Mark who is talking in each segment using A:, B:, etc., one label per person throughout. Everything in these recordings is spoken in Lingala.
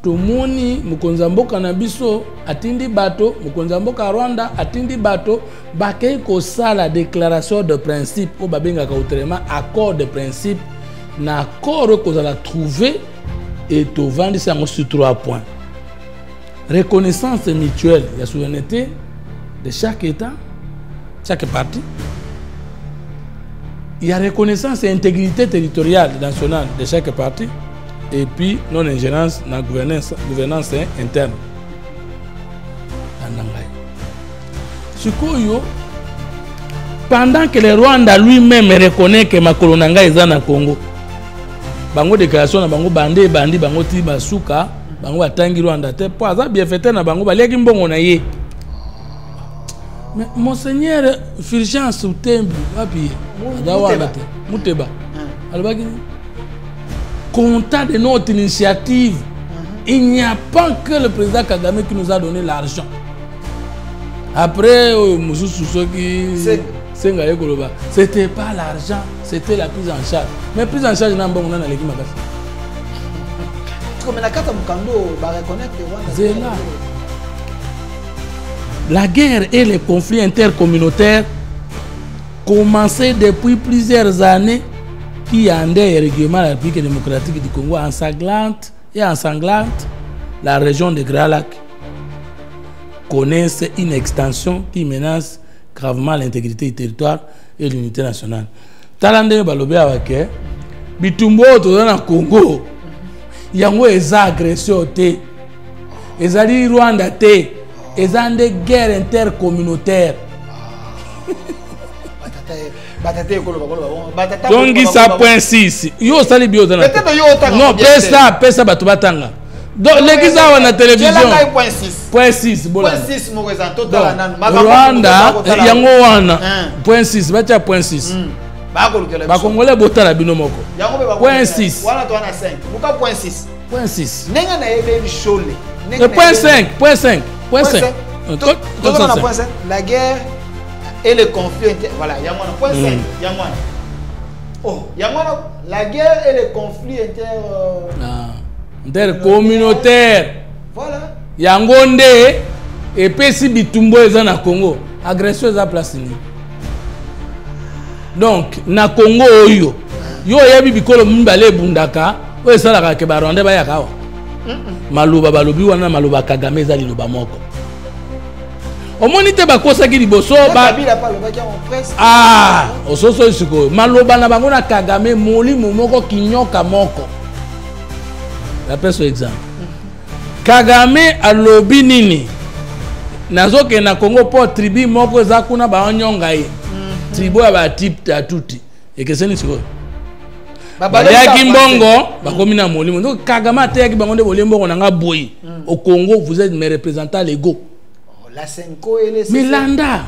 A: tomoni mukonzamboka na biso atindi bato mukonzamboka Rwanda atindi bato bakei ko sala déclaration de principe o babengaka autrement accord de principe na accord ko za trouver et to vendre ça sur 3 points. Reconnaissance mutuelle de la souveraineté de chaque État, chaque parti. Il y a reconnaissance et intégrité territoriale nationale de chaque parti. Et puis non-ingérence dans la gouvernance interne. Pendant que le Rwanda lui-même reconnaît que Makolo Nanga est dans le Congo, bango déclaration na bango bandi bango ti basuka bango atangi Rwanda te po aza bien fait na bango baleki mbongo na ye. Mais monseigneur Fulgence Utembi wapi adawana te Muteba alobaki comptant de notre initiative, il n'y a pas que le président Kagame qui nous a donné l'argent. Après, c'était pas l'argent, c'était la prise en charge. Mais prise en charge, la guerre et les conflits intercommunautaires commençaient depuis plusieurs années qui endeuille régulièrement la République démocratique du Congo ensanglante la région de Grand Lac connaissent une extension qui menace gravement l'intégrité du territoire et l'unité nationale. Talande balobe awake bitumbo to na Congo yango eza agression te ezali Rwanda te ezande guerre intercommunautaire. Donc ça point 6 yo sali bio dans non pesa batu batanga donc l'église a na télévision point 6 mo resanto tala nanu Rwanda yango wana point 6 bacha point 6 ba congolais botala bino moko point 6 wana to na 5 buka point 6 nenga na yebe shole point 5 la guerre et le conflit voilà yamwana point 5 yamwana oh yamwana la guerre et le conflit intercommunautaire voilà yangonde et pesi bitumbo eza na Congo agression eza place ni donc na Congo oyo yo yebi bikolo mbale bundaka o esalaka ke ba Rwanda ba yakawa maluba balobi wana maluba Kagame eza liloba moko omonite bakosaki liboso ba ososo siko maloba na bango na Kagame molimo moko kinyoka moko. La presse exemple Kagame alobi nini nazoke na Congo po tribu moko za kuna ba onyonga ye tribu ya ba type atuti ekeseni siko ya kimbongo bakomi na molimo donc Kagame ateki bango nde bolembo na nga boyi au Congo vous êtes mes représentants légaux. La Senko et les mais Landa,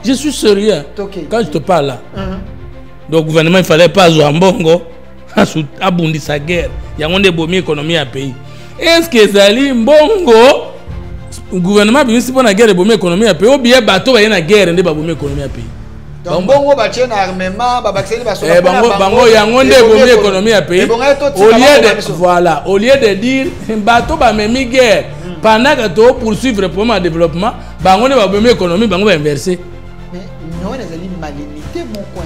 A: je suis sérieux quand je te parle là. Donc le gouvernement il fallait pas jouer en bongo à bondi sa guerre. Il y a une bonne économie à pays. Est-ce que Zali Mbongo le gouvernement bien si pour la guerre de bonne économie à pays ou bien bateau il y a une guerre de bonne économie à pays. Donc Mbongo va tirer armement, va baxer les bateaux. Bango il y a une bonne économie à pays. Au lieu de voilà, au lieu de dire bateau va même guerre. Pendant que tu poursuivre le programme de développement, on va faire l'économie, on va inverser.
B: Mais nous, on est malinité, mon coin.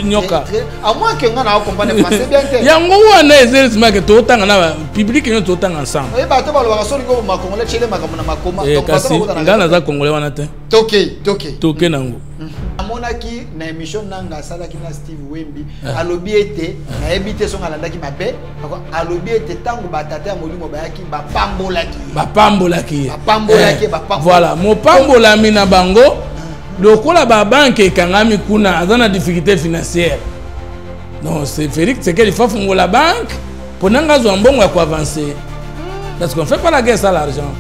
B: Nyoka. À moins que nous comprenions le français bien.
A: Il y a un moment que tu as un public qui est ensemble.
B: Oui, bah, tu vas le faire sur le Congolais, chez les Macoma.
A: Et Kassi, Ngana Congolais, on a été. Toké nango.
B: Amonaki na émission nanga salaki na Steve Wemby alobi ete na ebité son alandaki mabe alobi ete tango batata ya molimo bayaki bapambolaki voilà mo pambola mina bango lokola ba banque ekangami kuna azana difficulté financière non c'est Félix c'est qu'il faut fongola la banque pour nanga zo mbongo ya ko avancer parce qu'on fait pas la guerre sans l'argent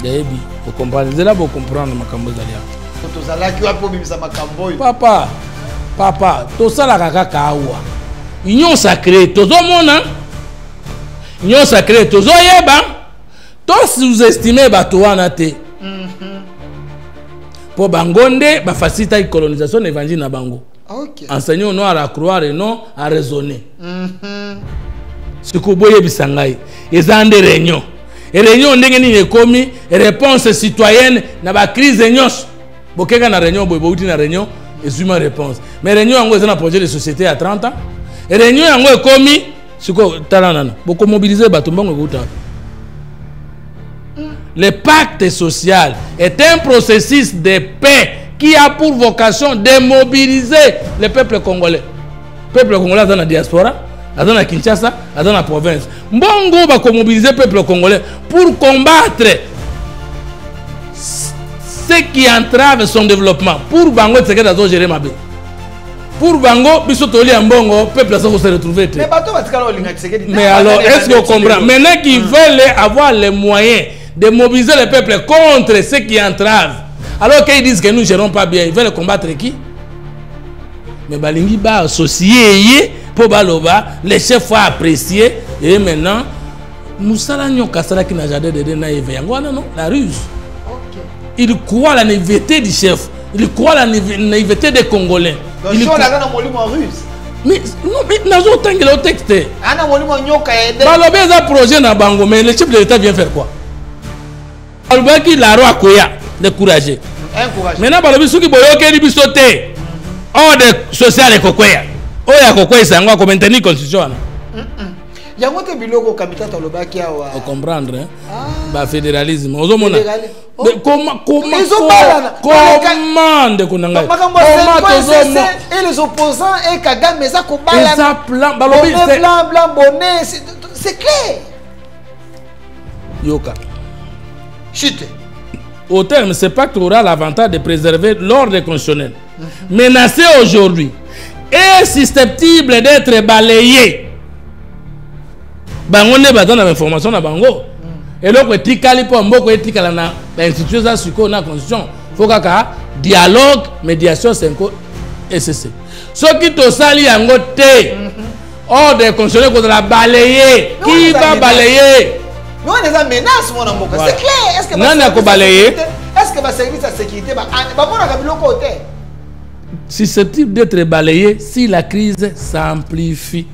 B: Debi vous comprenez là vous comprendre makambo zalia papa tout ça la kaka awa union sacrée tout le monde union sacrée tout yeba to sous-estimer bato wana te pour bangonde ba faciliter la colonisation l'évangile na bango. OK. Enseigner non à croire et non à raisonner. ce que boye bisangai ezande réunion et réunion ndenge ni ekomi réponse citoyenne na ba crise nyos bokeka na réunion boye bouti na réunion ezuma réponse mais réunion yango ezana projet de société à 30 ans et réunion yango ekomi siko talanana boko mobiliser bato mbongo kuta. Le pacte social est un processus de paix qui a pour vocation de mobiliser le peuple congolais. Le peuple congolais dans la diaspora, dans la Kinshasa, dans la province. Mbongo va mobiliser le peuple congolais pour combattre ce qui entrave son développement. Pour Bango, c'est que nous gérer ma vie. Pour Bango, Bissotoli en Bongo, le peuple va se retrouver. Mais alors, est-ce que vous comprenez? Maintenant qu'ils veulent avoir les moyens de mobiliser le peuple contre ceux qui entravent. Alors qu'ils disent que nous ne gérons pas bien, ils veulent combattre qui? Mais Balingi va associer pour Baloba, les chefs vont apprécier. Et maintenant, nous allons casser qui n'a jamais de la ruse. Il croit la naïveté du chef, il croit la naïveté des Congolais.
C: Il croit la ruse.
B: Mais non, mais nous avons tant que le texte. Baloba est un projet dans Bango, mais le chef de l'État vient faire quoi? Baloba qui la roi Koya, découragé. Maintenant, Baloba qui boyoke li bisote. Oh, de social et Kokoya. Oh, ya Kokoya, c'est un comme maintenir constitution.
C: Yango te biloko kamita toloba ki awa.
B: Faut comprendre, hein? Bah fédéralisme. Ozomona. Comment de kunanga?
C: Et les opposants et Kagame ça ko bala.
B: Ça plan Balobi
C: blanc bonnet, c'est clair.
B: Yoka.
C: Chute.
B: Au terme, ce pacte aura l'avantage de préserver l'ordre constitutionnel. Menacé aujourd'hui et susceptible d'être balayé. Bango ne bazana l'information na bango. Et donc etikali po mboko etikala na institution za suko na constitution. Faut kaka dialogue, médiation senko SCC. Ce qui to sali yango te. Ordre constitutionnel ko la balayer. Qui va balayer?
C: Nous on des menaces mon amoko. C'est clair. Est-ce que
B: nana ko balayer?
C: Est-ce que va service de sécurité ba mona ka biloko te?
B: Susceptible d'être balayé si la crise s'amplifie.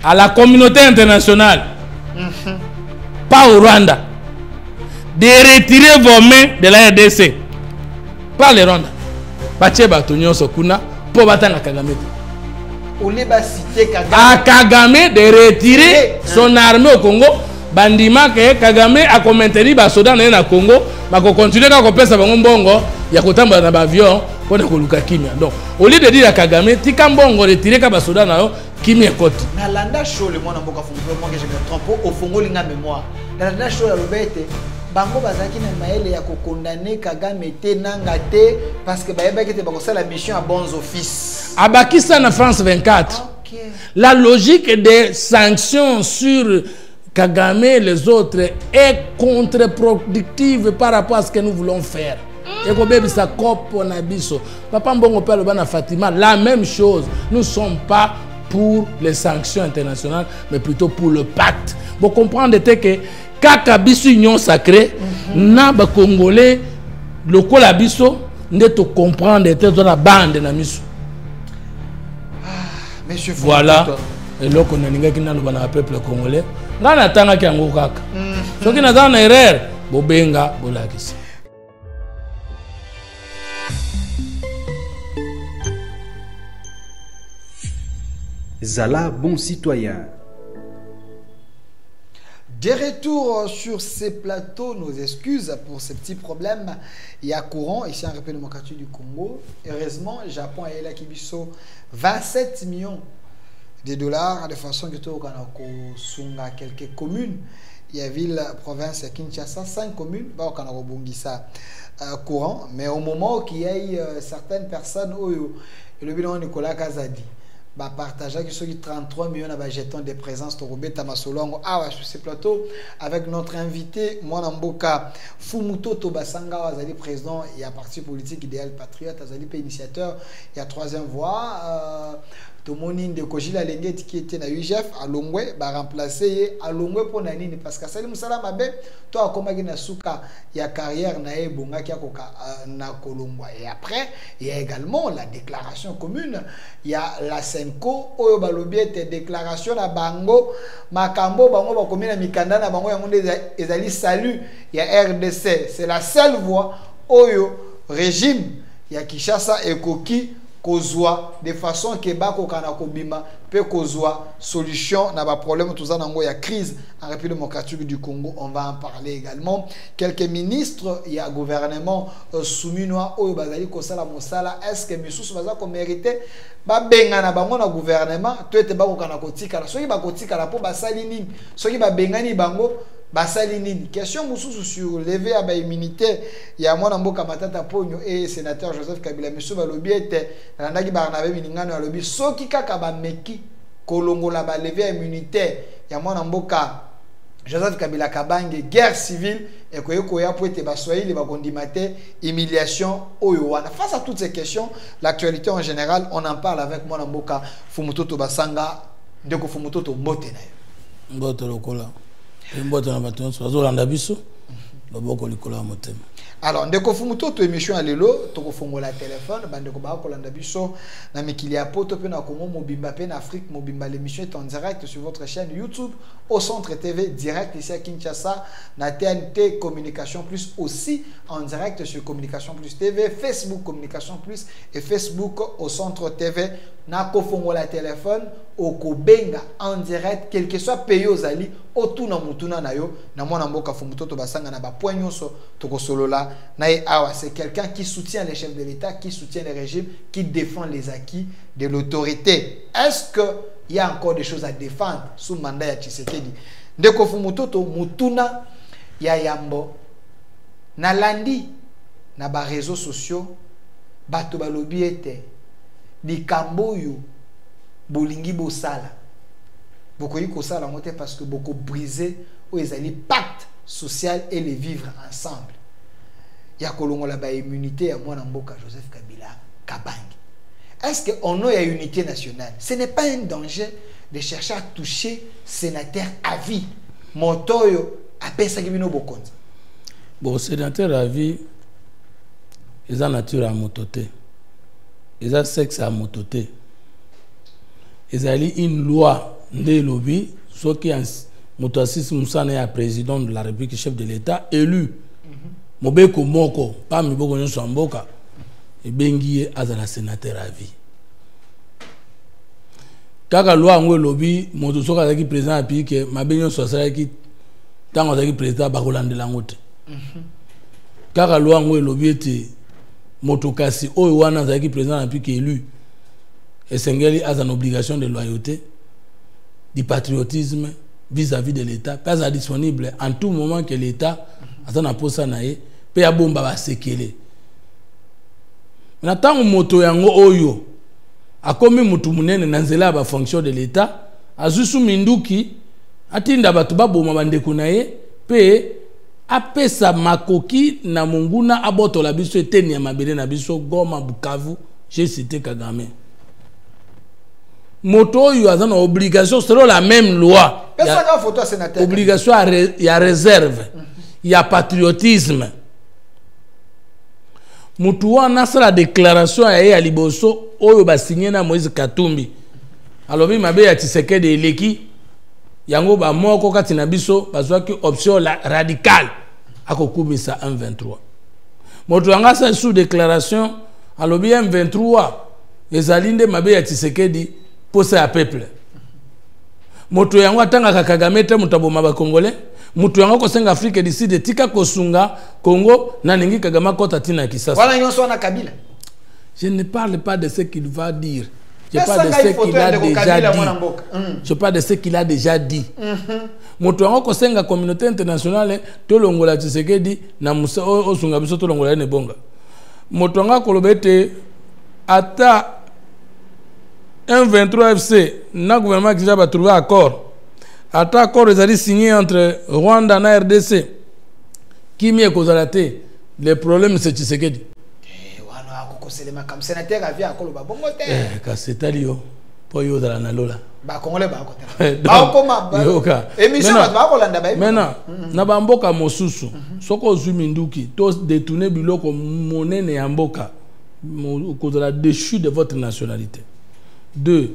B: À la communauté internationale, pas au Rwanda, de retirer vos mains de la RDC. Pas le Rwanda. Bacheba Tonyo Sokuna, pour battre Kagame. À Kagame de retirer son armée au Congo. Bandima que Kagame a commenté les soldats dans le Congo, mais qu'on continue à couper sa bongo, il y a qu'autant d'avions pour ne pas kimia. Donc, au lieu de dire à Kagame, tu as bongo retirer les soldats dans kimia côte.
C: Na landa show le monde en boka fongo, moi que je me trompe au fongo linga mémoire. Na landa show la lobete, bango bazaki na maele ya ko condamner Kagame te nanga te parce que ba yeba que te ba ko la mission à bons offices.
B: Abakisa na France 24. Okay. La logique des sanctions sur Kagame et les autres est contre-productive par rapport à ce que nous voulons faire. Et comme ça cop on a biso. Papa Mbongo père Bana Fatima, la même chose. Nous ne sommes pas pour les sanctions internationales, mais plutôt pour le pacte. Vous comprenez que Kaka biso union sacrée, na ba Congolais, le kola biso, ne te comprendre dans la bande na miso.
C: Monsieur
B: voilà. Et là, on a dit que nous avons un peuple congolais. Nous avons un qui a un kaka. Ce qui nous a une erreur, bobenga, bolakisi.
D: Zala, bon citoyen.
C: De retour sur ces plateaux, nos excuses pour ces petits problèmes. Il y a courant ici en République démocratique du Congo. Heureusement, le Japon a eu 27 millions de dollars de façon que tout le monde a quelques communes. Il y a ville, province Kinshasa, 5 communes, bah on a rebondi ça courant. Mais au moment qu'il y a eu certaines personnes, le bilan Nicolas Kazadi, bah partageait que sur 33 millions de jetons de présence de Robert Masolongo sur ce plateau avec notre invité Mwanamboka Fumuto Tobasanga Azali président et à parti politique idéal patriote Azali initiateur il y a troisième voie tomoni ndeko Gilles Alengeti qui était na UGF alongwe ba remplacer alongwe pour na nini parce que sali musala mabe to akomaki na suka ya carrière na ebonga ki akoka na kolongwa et après il y a également la déclaration commune il y a la Senko oyo balobi ete déclaration na bango makambo bango ba komina mikanda na bango yango ezali salut il y a RDC c'est la seule voie oyo régime ya Kinshasa ekoki kozwa de façon que bako kana kobima peut kozwa solution na ba problème tout ça nango ya crise en République démocratique du Congo. On va en parler également. Quelques ministres il y a gouvernement souminwa oyo bazali kosala mosala est-ce que misusu baza ko mériter ba benga na bango na gouvernement to ete bako kana kotika soki bakotika la po basali nini soki ba bengani bango basali nini. Question mususu sur lever à ba immunité ya mwana mboka Matata Ponyo et sénateur Joseph Kabila monsieur balobi ete landaki Barnabé Miningano alobi soki kaka ba meki kolongola ba lever à immunité ya mwana mboka Joseph Kabila Kabange guerre civile et ko ya po ete baswahili bakondimate humiliation oyo wana. Face à toutes ces questions l'actualité en général on en parle avec mwana mboka Fumutoto Basanga ndeko Fumutoto mbote na yo
A: mbote lokola mbote na bato bazolanda biso loboko likola motema.
C: Alors ndeko Fumutoto émission à lelo toko fongola téléphone bandeko ba kolanda biso na mikili ya poto pe na Congo mobimba pe na Afrique mobimba. L'émission est en direct sur votre chaîne YouTube au Centre TV direct ici à Kinshasa na TNT Communication Plus aussi en direct sur Communication Plus TV, Facebook Communication Plus et Facebook au Centre TV na ko fongola téléphone au kobenga en direct quel que soit pays aux ali otuna mutuna na yo na mwana mboka Fumutoto Basanga na ba point nyonso toko solola na awa. C'est quelqu'un qui soutient les chefs de l'État, qui soutient le régime, qui défend les acquis de l'autorité. Est-ce que il y a encore des choses à défendre sous mandat ya Tshisekedi? Ndeko Fumutoto mutuna ya yambo na landi na ba réseaux sociaux bato balobi ete likambo yo bolingi bosala bokoyi kosala ngote parce que beaucoup brisé ou ezali pacte social et les vivre ensemble. Ya kolongola ba immunité ya mwana mboka Joseph Kabila Kabange. Est-ce que on a une unité nationale? Ce n'est pas un danger de chercher à toucher sénateur à vie. Motoyo apesa kibino bokonza.
A: Bon sénateur à vie ils ont nature à mototé. Ils ont sexe à mototé. Ils ont une loi de lobby ce qui Motoassis Moussane est président de la République, chef de l'État, élu. Mobeko Moko, pas Miboko Nyoswamboka, et Benguié Azala sénateur à vie. Kaka loi en lobby, Motosoka qui président à pique, Mabenyo Sosara qui tant que président Bakolande Langote. Kaka loi en lobby était Motokasi, Owana qui président à pique élu. Et Sengeli a une obligation de loyauté, du patriotisme vis-à-vis de l'État, pas disponible en tout moment que l'État a un poste naé, peut y bomba va séqueler. Maintenant, moto yango oyo, a comme mutu munene nanzela ba fonction de l'État, a zusu minduki, atinda batuba boma bandeko naé, pe apesa makoki na munguna aboto la biso eteni ya mabele na biso Goma Bukavu, j'ai cité Kagame. Moto il y a une obligation selon la même loi. Il y a obligation il y a réserve. Il y a patriotisme. Moto a la déclaration à Liboso oyo ba signé na Moïse Katumbi. Alors bi mabe ya Tshisekedi eleki yango ba moko kati na biso bazwa ki option radicale akokumisa M23. Moto anga sa sous déclaration alors bi M23 ezalinde mabe ya Tshisekedi posa ya peuple. Moto yango atanga Kagame te mutaboma ba Congolais. Moto yango ko senga Afrique d'ici de tika kosunga Congo na ningi Kagame kota tina Kisasa.
C: Wala nyonso na Kabila.
A: Je ne parle pas de ce qu'il va dire. Je parle de ce qu'il a déjà dit. Je parle de ce qu'il a déjà dit. Moto yango ko senga communauté internationale to longola Tshisekedi na musa osunga biso to longola ne bonga. Moto yango ko lobete ata un 23 FC, le gouvernement qui a trouvé un accord. Ata accord est signé entre Rwanda et RDC. Qui m'y a causé la tête? Le problème c'est Tshisekedi.
C: C'est-à-dire
B: pour yo dans la lola.
C: Ba congolais ba côté. Ba koma ba. Émission ba kolanda ba.
B: Maintenant, na ba mboka mosusu, soko zuminduki, to détourner biloko monene ya mboka. Cause de la déchu de votre nationalité. 2.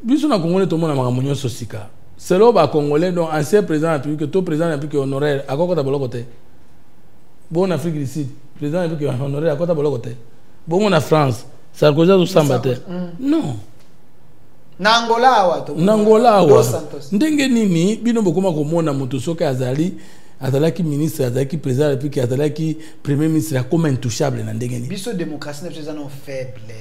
B: Biso na congolais to mona makamunyo sosika. C'est là ba congolais donc ancien président de la République, tout président de la République honoraire à quoi ta boloko te. Bon en Afrique du Sud, président de la République honoraire à quoi ta boloko te. Bon en France, Sarkozy ou Sambate. Non.
C: Nangola awa.
B: Nangola awa. Ndenge nini bino bokoma komona moto soka azali azalaki ministre azalaki président de la République azalaki premier ministre comme intouchable na ndenge nini.
C: Biso démocratie n'est non faible.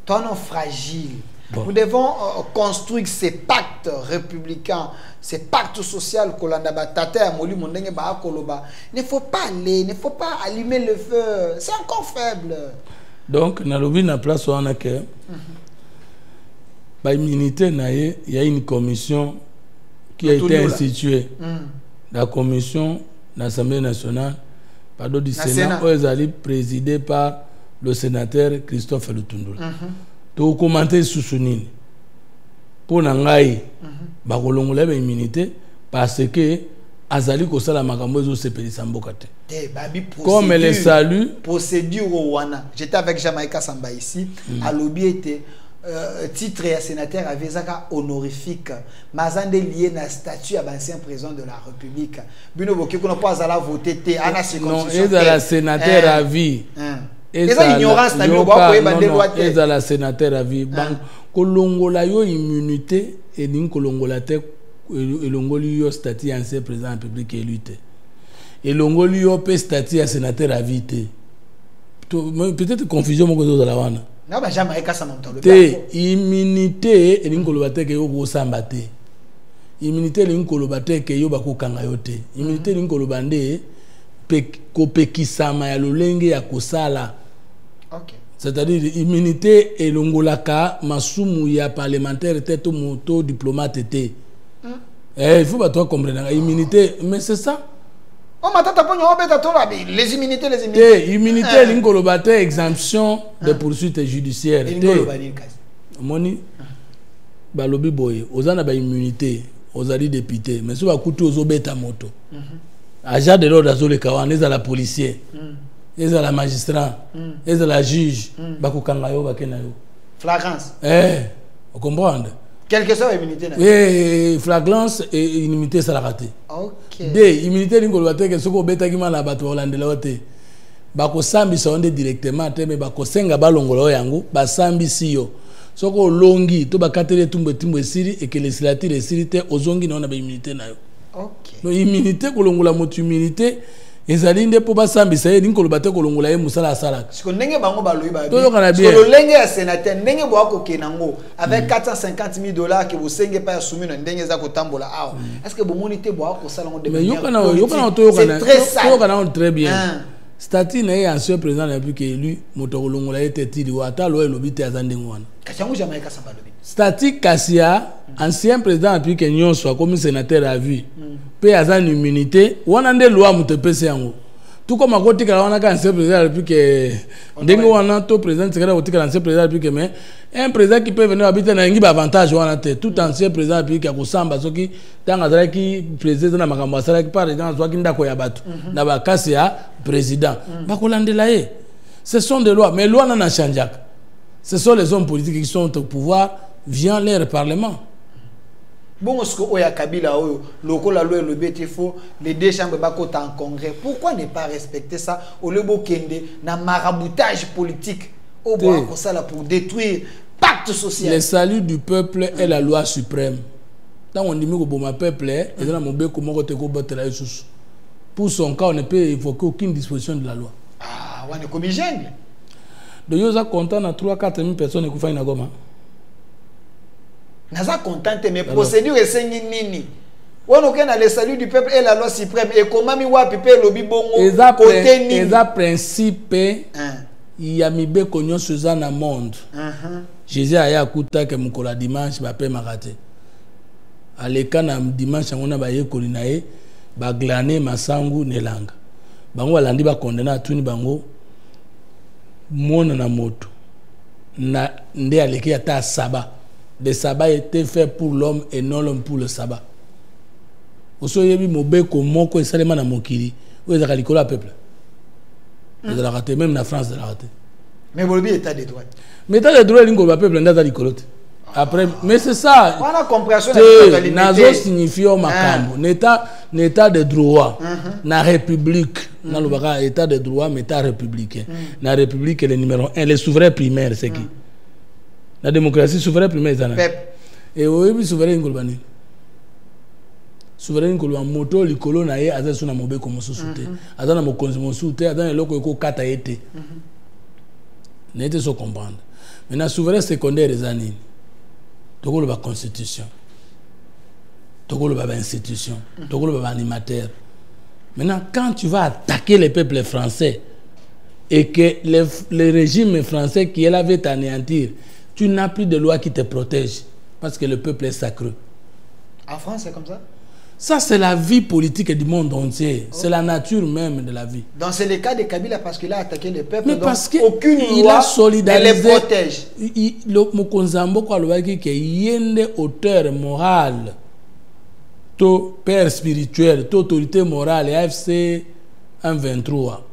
C: Toi non fragile. Bon. Nous devons construire ces pactes républicains, ces pactes sociaux que l'on a bataté à Moli Mondenge ba koloba. Il ne faut pas aller, il ne faut pas allumer le feu. C'est encore faible.
B: Donc, na lobi na place on a que ba immunité na il y a une commission qui a été instituée. La commission de l'Assemblée nationale pardon du Sénat est présidée par le sénateur Christophe Lutundula. To commenter sous nini pour nangai ba kolongola ba immunité parce que azali ko sala makambo zo sepelisa mboka te. Comme le salut
C: procédure au wana. J'étais avec Jamaïca Samba ici à lobby était titre et sénateur avait zaka honorifique mazande lié na statut à l'ancien président de la République. Bino boki ko na pas ala voter te ana circonscription.
B: Non, et la sénateur à vie.
C: Et ça ignorance na bio ba ko yeba de loi te.
B: Et la sénateur à vie. Ban kolongola yo immunité et nin kolongola te elongoli yo statut ancien président de la République élu te. Elongoli yo pe statut à sénateur à vie te. Peut-être confusion mo ko zo la wana.
C: Na ba jamais ka sa monto.
B: Te immunité et nin kolobate ke yo ko samba te. Immunité nin kolobate ke yo ba ko kanga yo te. Immunité nin kolobande ko pekisama ya lolenge ya kosala.
C: OK.
B: C'est-à-dire immunité et longolaka masumu ya parlementaire tête moto diplomate te. Il faut pas toi comprendre immunité mais c'est ça.
C: On m'a tata pogno obeta to les immunités les immunités.
B: Immunité lingolobate exemption de poursuites judiciaires. Moni balobi boye ozana ba immunité ozali député mais so ba kutu ozobeta moto. Agent de l'ordre azole kawana eza la policier. Eza la magistrat, eza la juge, bakukanga yo bakena yo.
C: Flagrance.
B: Vous comprenez?
C: Quelle que soit l'immunité.
B: Oui, flagrance et immunité ça la raté.
C: OK.
B: Des immunité lingolobate ke soko beta ki mala bato holandela ote. Bako sambi sonde directement te me bako senga balongolo yango ba sambi siyo. Soko longi to bakatele tumbe siri et que les législatives siri te ozongi na ba immunité na yo.
C: OK.
B: Donc immunité kolongola motu immunité ezali nde po basambisa ye ninkolobate kolongola ye musala sala.
C: Siko ndenge bango baloyi ba.
B: To yokana bien.
C: Siko lolenge ya sénateur ndenge bo akokenango avec $450,000 que vous senge pas soumis na ndenge za kotambola awa. Est-ce que bo monité bo akosala ngo de
B: manière. Mais yokana to yokana très bien. Statut na ancien président de la République élu moto kolongola ye tetiri wa ata lo elobite azandengo wana.
C: Kachangu Jamaïca Samba lobi.
B: Statut Kassia ancien président de la République nyonso comme sénateur à vie. Pe azan immunité wana nde loi mutepese yango tout comme akoti kala wana ka ancien président de la République ndenge wana to président sekara otika ancien président de la République mais un président qui peut venir habiter na ngi avantage wana te tout ancien président de la République akosamba soki tanga zala ki président na makambo asala ki par exemple soki ndako ya bato na ba kasi ya président bakolandela ye ce sont des lois mais loi na chanjaka ce sont les hommes politiques qui sont au pouvoir via leur parlement.
C: Bon, est-ce que Oya Kabila, lokola loi le BTFO, les deux chambres bakota en congrès, pourquoi ne pas respecter ça au lebo kende na maraboutage politique au bois comme ça là pour détruire pacte social.
B: Le salut du peuple est la loi suprême. Quand on dit que bon peuple est dans mon bec comment te ko battre la sous. Pour son cas on ne peut évoquer aucune disposition de la loi.
C: Ah, on est comme jungle.
B: De yoza content na 3-4 000 personnes qui font na goma.
C: Naza content mais procédure est sengi nini. On a le salut du peuple et la loi suprême et comment mi wa pipe lobi bongo côté nini.
B: Eza principe il y a mi be konyo seza na monde. Jésus aya kuta ke mukola dimanche ba pe makate. Aleka na dimanche ngona ba yekoli na ye ba glaner masangu nelanga. Bango alandi ba condamner tuni bango mona na moto na nde aleki ata saba le sabbat était fait pour l'homme et non l'homme pour le sabbat. Oso yebi mobeko moko esalema na mokili. Oyo ezaka likolo ya peuple. Ils l'ont raté, même la France l'a raté.
C: Mais Bolobi état de droit.
B: Mais état de droit, il y a peuple dans likolo. Après, mais c'est ça.
C: On a compréhension
B: de nazo signifie au makambo. L'état de droit, la république, dans le état de droit, mais état républicain. La république est le numéro 1, le souverain primaire, c'est qui? La démocratie souverain primaire, c'est ça. Et oui, souverain ngolbani. Souverain ngolbani moto likolo na ye aza suna mobe comme sous-souté. Aza na mokonzi sous-souté, aza na loko ko kata été. N'était pas comprendre. Maintenant, souverain secondaire des années. Togo le constitution. Togo le institution. Togo le animateur. Maintenant, quand tu vas attaquer les peuples français et que le régime français qui est là veut t'anéantir, tu n'as plus de loi qui te protège parce que le peuple est sacré.
C: En France, c'est comme ça?
B: Ça, c'est la vie politique du monde entier. C'est la nature même de la vie.
C: Donc, c'est le cas de Kabila parce qu'il a attaqué le peuple.
B: Mais
C: donc
B: parce
C: aucune
B: loi ne
C: les protège.
B: Mokonzambo kwa lobaki ke yende auteur moral, to père spirituel, to autorité morale, AFC 123.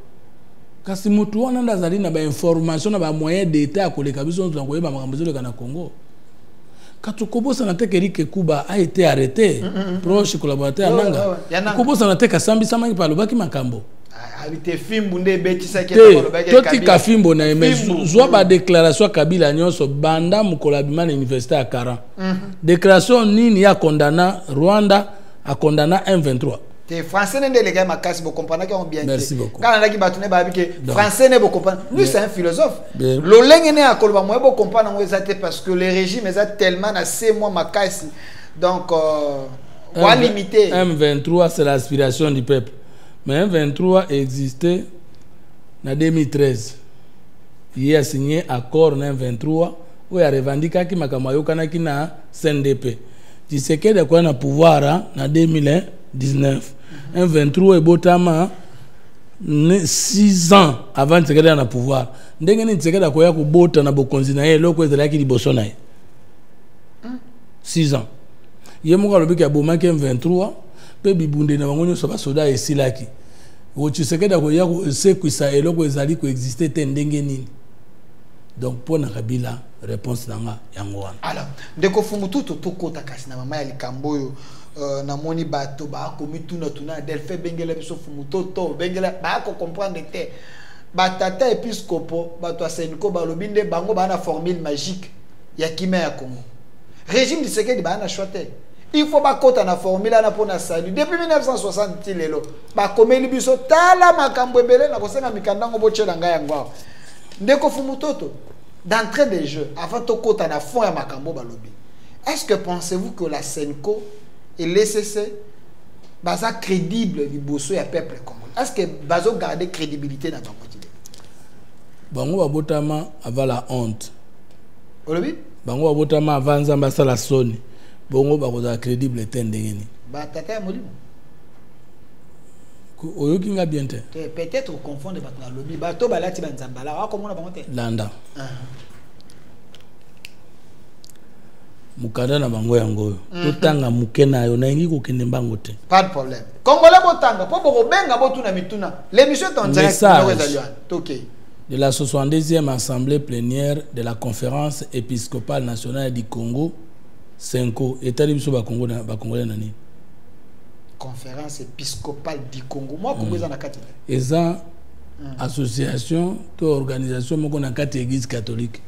B: Kasi mutu wana ndazali na ba information na ba moyen d'état koleka biso ntu ngoyeba makambo zolo kana Congo. Katukobo Sanate Eric Kuba a été arrêté, proche collaborateur à Nanga. Kobo Sanate Kasambi Samaki par le Baki Makambo.
C: Habité Fimbunde Betisa qui
B: Toti Kafimbo na mais soit ba déclaration Kabila nyonso banda mukolabima na université à 40. Déclaration nini ya condamna Rwanda a condamna M23.
C: Les Français ne les gars makasi bo comprendre qu'ils ont bien.
B: Merci beaucoup.
C: Quand on a qui batune ba que Français ne bo comprendre. Lui c'est un philosophe. Lolenge ne akolo ba mo bo comprendre ngo ezate parce que le régime est tellement na 6 mois makasi. Donc quoi limiter.
B: M23 c'est l'aspiration du peuple. Mais M23 existait en 2013. Il a signé accord en M23 où il a revendiqué qu'il y a CNDP. Tu sais que de quoi on a pouvoir en 2019. M23 est botama 6 ans avant de se faire un pouvoir. Ndenge ni tseka da koya ko bota na bokonzi na ye loko ezala ki liboso na ye. 6 ans. Yemo ka lobi ka bomaki M23 pe bibunde na bango nyoso ba soda esilaki. O tseka da koya ko sekwisa eloko ezali ko exister te ndenge nini. Donc pour na Kabila réponse nanga yango wana.
C: Alors, ndeko fumutu to kota kasi na mama ya likamboyo na moni bato ba ko mituna tuna delfe bengele biso fumuto to bengele ba ko comprendre te batata episcopo bato aseniko balobinde bango ba na formule magique ya kime ya Congo régime Tshisekedi ba na choite il faut ba kota na formule na pona salut depuis 1960 lelo ba komeli biso tala makambo ebele na kosenga mikandango bochela nga yango ndeko fumutoto d'entrée des jeux avant to kota na fond ya makambo balobi. Est-ce que pensez-vous que la Senko et l'ECC baza crédible liboso ya peuple congolais? Est-ce que bazo garder crédibilité dans ton quotidien?
B: Bango babotama avant la honte.
C: Olobi?
B: Bango babotama avant nzamba sala soni. Bango bakoza crédible tendengeni.
C: Ba tata molimo.
B: Oyoki nga bien te.
C: Peut-être confondre bato na lobi. Bato balati banzamba la wa komona bango te.
B: Landa. Mukada na bango yango totanga mukena yo na ngi ko kende mbango te.
C: Pas de problème. Congolais botanga po boko benga botuna mituna. L'émission est en direct
B: de la 62e assemblée plénière de la conférence épiscopale nationale du Congo, Senko état biso ba Congo na ba Congolais nani.
C: Conférence épiscopale du Congo. Moi Congo za na kati.
B: Eza association to organisation moko na kati église catholique.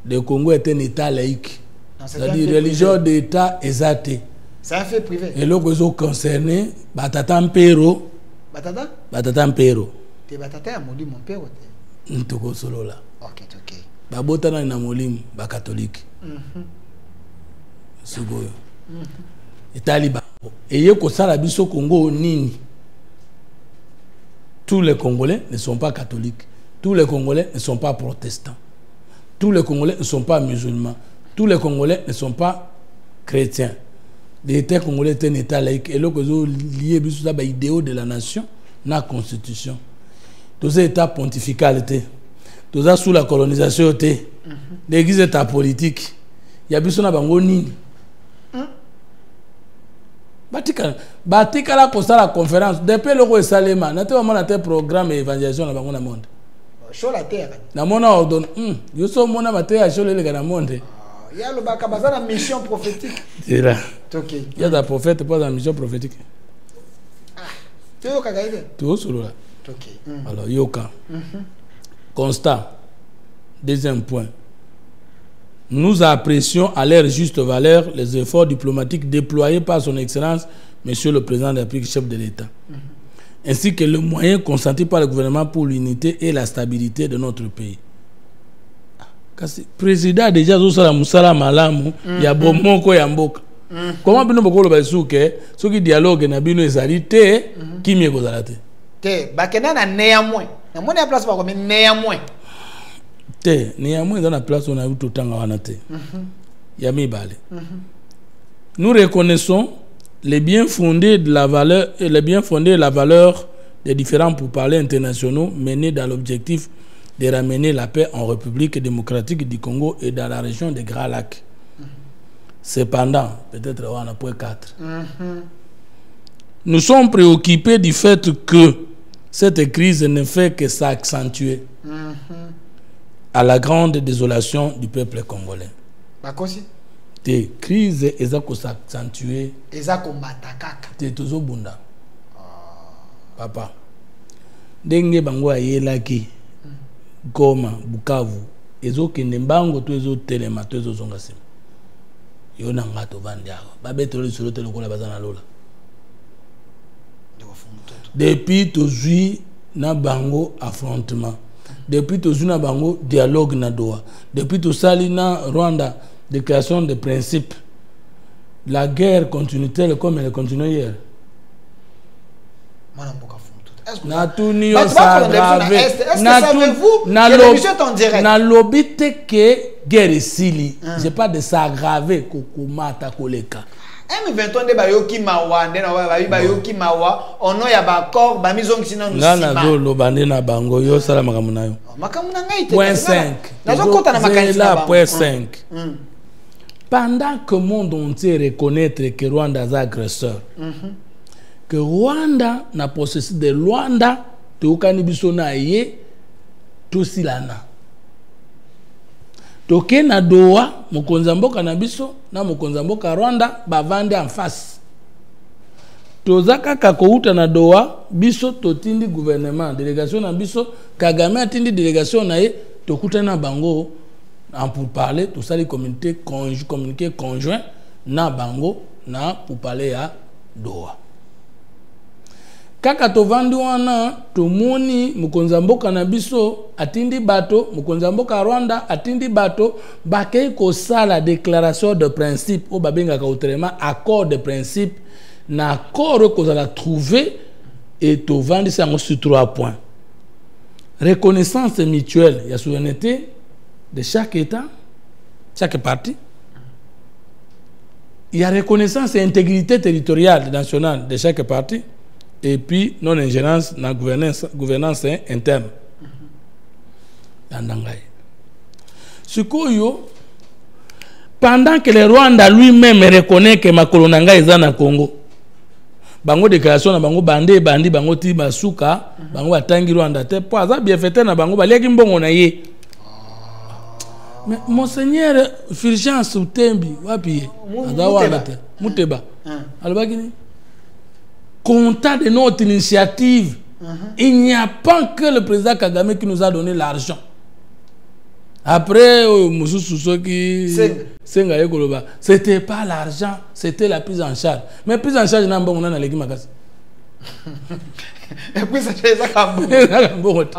B: Le Congo est un état laïque. C'est-à-dire religion d'état exacté.
C: C'est un fait privé.
B: Et là ils ont concerné batata mpero.
C: Batata?
B: Batata mpero.
C: Te batata ya molimo mpero te.
B: Ntoko solo là.
C: OK, OK.
B: Ba botana na molimo ba catholique. Sugoyo. Et taliban. Et yeko sala biso Congo nini. Tous les Congolais ne sont pas catholiques. Tous les Congolais ne sont pas protestants. Tous les Congolais ne sont pas musulmans. Tous les Congolais ne sont pas chrétiens. L'État congolais est un État laïque. Et là, ils ont lié l'idéal de la nation, la constitution. Tous ces États pontificaux, tous sous la colonisation, l'église est politique. ya biso na bango nini batika la kosala conférence depuis le ko salema na te mona te programme évangélisation na bango na monde
C: show la terre
B: na mona ordonne yo so mona mate ya show le na monde
C: ya lo baka bazana mission prophétique
B: c'est là
C: OK
B: il y a des prophètes pas dans mission prophétique
C: tu yo kagaide
B: tout solo là
C: OK
B: alors yoka constat deuxième point. Nous apprécions à leur juste valeur les efforts diplomatiques déployés par son Excellence, Monsieur le Président de la République, chef de l'État, ainsi que le moyen consenti par le gouvernement pour l'unité et la stabilité de notre pays. Le président a déjà dit ça, Moussala Malamu, il y a beaucoup de mboka. Comment bino boko le basuke, ce qui dialogue na bino ezalité, qui mieux kozalate.
C: Te, bakena na néanmoins. Na mona place pas comme néanmoins.
B: Te, néanmoins dans la place on a eu tout le temps à wanate. Yami bale. Nous reconnaissons les biens fondés de la valeur et les biens fondés de la valeur des différents pourparlers internationaux menés dans l'objectif de ramener la paix en République démocratique du Congo et dans la région des Grands Lacs. Cependant, peut-être on a point 4. Nous sommes préoccupés du fait que cette crise ne fait que s'accentuer à la grande désolation du peuple congolais.
C: Bakosi
B: Des crises ezako s'accentuer.
C: ezako matakaka.
B: Te tozo bunda. Papa. Denge bango ayelaki. Goma, Bukavu. Ezo kende mbango to ezo telema to ezo zonga sima. Yo na ngato vandiago. Babeto le solo telo kola bazana lola. Depuis tozui na bango affrontement. Depuis tozui na bango dialogue na Doha. Depuis tosali na Rwanda déclaration de principe. La guerre continue-t-elle comme elle continue hier? Na tuni yo s'aggrave. Na lobby te ke guerre sili. J'ai pas de s'aggraver kokumata koleka.
C: M23 nde bayoki mawa nde na bayoki mawa ono ya bakor bamizongi sina
B: nsima. Na zo lobande na bango yo sala makamu na yo.
C: Makamu na ngai te.
B: Point 5.
C: Nazo kota na makanisi na bango.
B: Point 5. Pendant que le monde entier reconnaît que Rwanda est agresseur, que Rwanda n'a possessé de Rwanda, tout canibiso na ye, tout silana. Toke na Doha, mokonzamboka na biso, na mokonzamboka Rwanda, bavande en face. Tozaka kakouta na Doha, biso totindi gouvernement, délégation na biso, Kagame atindi délégation na ye, tokuta na bango, pour parler, tout ça, les communiqués conjoints, na bango, na pour parler à Doha. Kaka to vandi wana to moni mukonzamboka na biso atindi bato mukonzamboka Rwanda atindi bato bakei ko sala déclaration de principe o babenga ka autrement accord de principe na accord ko za trouver et to vandi ça sur 3 points. Reconnaissance mutuelle, il y a souveraineté de chaque État, chaque parti. Il y a reconnaissance et intégrité territoriale nationale de chaque parti. Et puis non-ingérence dans la gouvernance interne. Pendant que le Rwanda lui-même reconnaît que Makolonanga est dans le Congo, bango déclaration na bango bandi bango ti basuka bango atangi Rwanda te po aza bien fait na bango baliaki mbongo na ye. Mais monseigneur Fulgence Utembi wapi Muteba alobaki ni comptant de notre initiative, il n'y a pas que le président Kagame qui nous a donné l'argent. Après, c'était pas l'argent, c'était la prise en charge. Mais prise en charge, n'a pas on a les gimakas.
C: Puis ça fait ça comme
B: ok.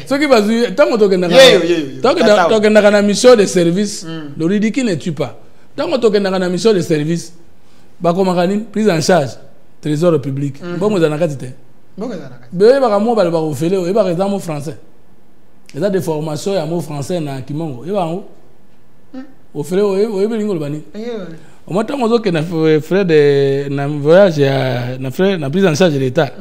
B: Ce qui va dire, tant que tu as une mission de service, le ridicule ne tue pas. Tant que tu as une mission de service, prise en charge. Trésor public. Bon, vous en avez dit. Bon, vous avez des mots français. Il y a des formations à mots français dans Kimongo. Il y a au frère, vous avez des bani. Au moins, on a fait frère de voyage na prise en charge de l'État.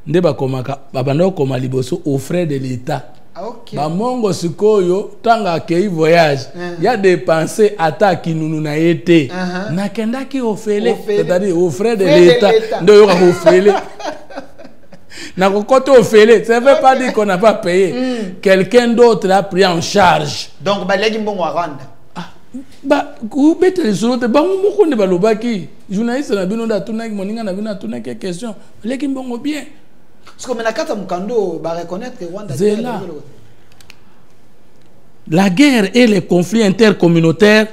B: Ndeba komaka babando koma liboso au frère de l'État.
C: Ok.
B: Ba mongo sikoyo tanga akei voyage. Ya dépensé ata kinunu na yete. Na kenda ki ofele, c'est-à-dire au frais de l'État. Ndo yoka ofele. Na kokoto ofele, ça veut pas dire qu'on n'a pas payé. Quelqu'un d'autre a pris en charge.
C: Donc ba legi mbongo wa Rwanda.
B: Ba ku bete les autres ba moko ne balobaki. Journaliste na bino da tuna ki moninga na bino tuna ki question. Legi mbongo bien.
C: Parce que Menakata Mukando va reconnaître que Rwanda.
B: La guerre et les conflits intercommunautaires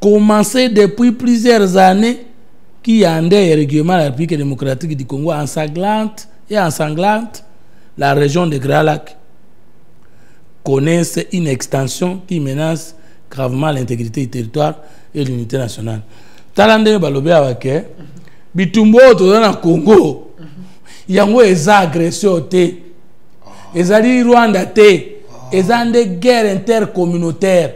B: commencés depuis plusieurs années qui endaient régulièrement la République démocratique du Congo ensanglante la région de Grand Lac connaissent une extension qui menace gravement l'intégrité du territoire et l'unité nationale. Talande balobe awake bitumbo to na Congo yango eza agression te ezali Rwanda te ezande guerre intercommunautaire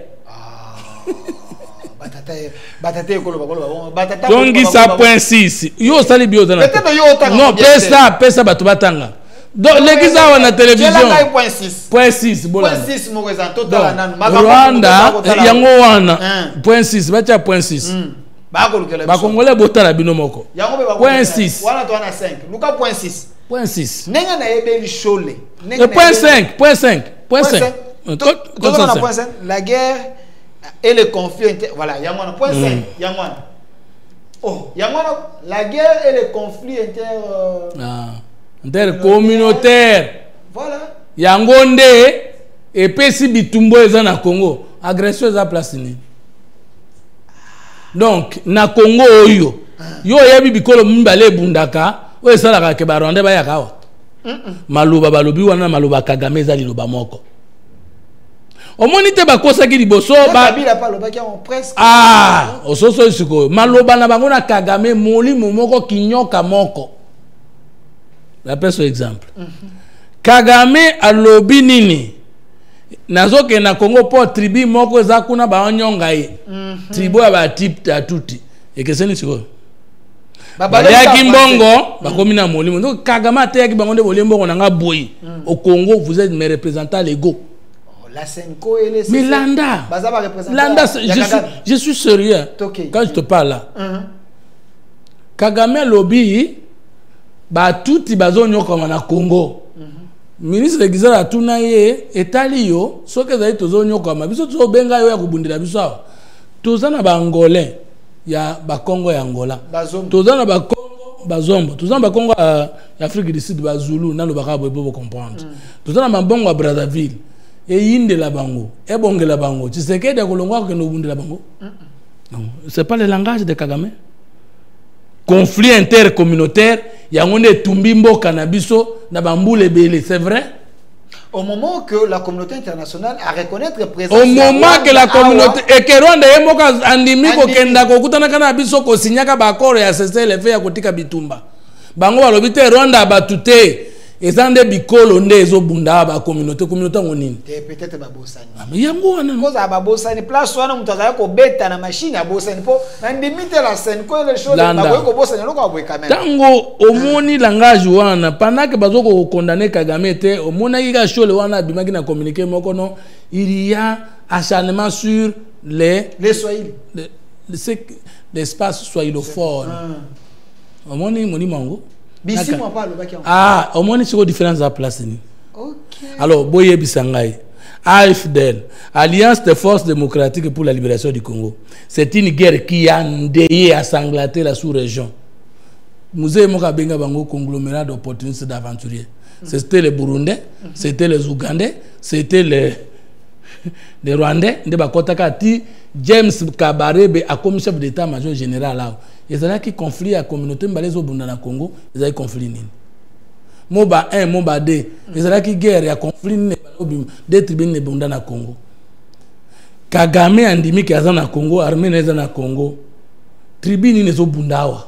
B: donc ça point 6 yo sali bio na non pesa batu batanga donc l'église na télévision point 6 Rwanda yango wana point 6 bacha point 6 ba congolais botala bino moko point 6
C: wana to na 5 luka point 6
B: point 6
C: nenga na yebe lishole
B: point 5 point 5 point 5
C: la guerre et le conflit voilà yangwana point 5 yangwana oh yangwana la guerre et le conflit
B: intercommunautaire
C: voilà
B: yangonde et pesi bitumbo eza na Congo agression eza place ni donc na Congo oyo yo yebi bikolo mbale bundaka o esalaka ke baronde ba yakawa maluba balobi wana maluba Kagame eza liloba moko omoni te bakosaki liboso ba
C: bila pa lobaki en presque
B: ososo siko maluba na bango na Kagame molimo moko kinyoka moko la pese exemple Kagame alobi nini nazoke na Congo po tribu moko za kuna ba nyonga ye tribu ya ba type atuti ekeseni siko ya kimbongo bakomi na molimo donc Kagame te ya kibango nde bolembo na nga boyi au Congo vous êtes mes représentants légaux
C: la Senko et les
B: mais Landa je suis sérieux quand je te parle là Kagame lobby ba tuti bazonyo comme na Congo ministre de Gizara tuna ye etali yo soke za tozonyo comme biso to benga yo ya kubundira biso awa tozana ba angolais ya ba Congo ya Angola tozana ba Congo bazombo tozana ba Congo ya Afrique du Sud ba Zulu na lo baka bo comprendre tozana ba bongo ya Brazzaville et yinde la bango et bonge la bango tu sais que de kolongwa que no bundira bango non c'est pas le langage de Kagame. Conflit intercommunautaire yangonde tumbimbo cannabis na bambule belé, c'est vrai?
C: Au moment que la communauté internationale a reconnaître présence.
B: Au moment que la communauté et que Rwanda yemoka andimi ko kenda ko kutana cannabis ko signaka ba accord ya cesser les faits ya kotika bitumba. Bango balobite Rwanda batute ezande bikolo nde ezobunda ba communauté ngonini.
C: Peut-être ba bosani.
B: Mais yango wana.
C: Koza ba bosani place wana mutazaya ko beta na machine ya bosani po na ndimite la scène ko les choses ba ko bosani loko abwe kamera.
B: Tango omoni langage wana pendant que bazoko condamner Kagame te omona ki ka shole wana bimaki na communiquer moko non il y a acharnement sur les
C: Swahili.
B: L'espace swahilophone. Omoni moni mango.
C: Bisi moi pas le baki.
B: Au moins c'est quoi différence à place ni.
C: OK.
B: Alors boye bisangai. AFDL, Alliance des forces démocratiques pour la libération du Congo. C'est une guerre qui a endeuillé à sanglater la sous-région. Musée moka benga bango conglomérat d'opportunistes d'aventuriers. C'était les Burundais, c'était les Ougandais, c'était les Rwandais, de bakotaka ti James Kabarebe a comme chef d'état-major général là. Ils ont qui conflit à la communauté mbalezo bunda na Congo, ils ont conflit nini. Moba 1, Moba 2, ils ont qui guerre ya conflit ne des tribus ne bunda na Congo. Kagame andimi ki azana Congo, armée na na Congo. Tribu ni zo bundawa.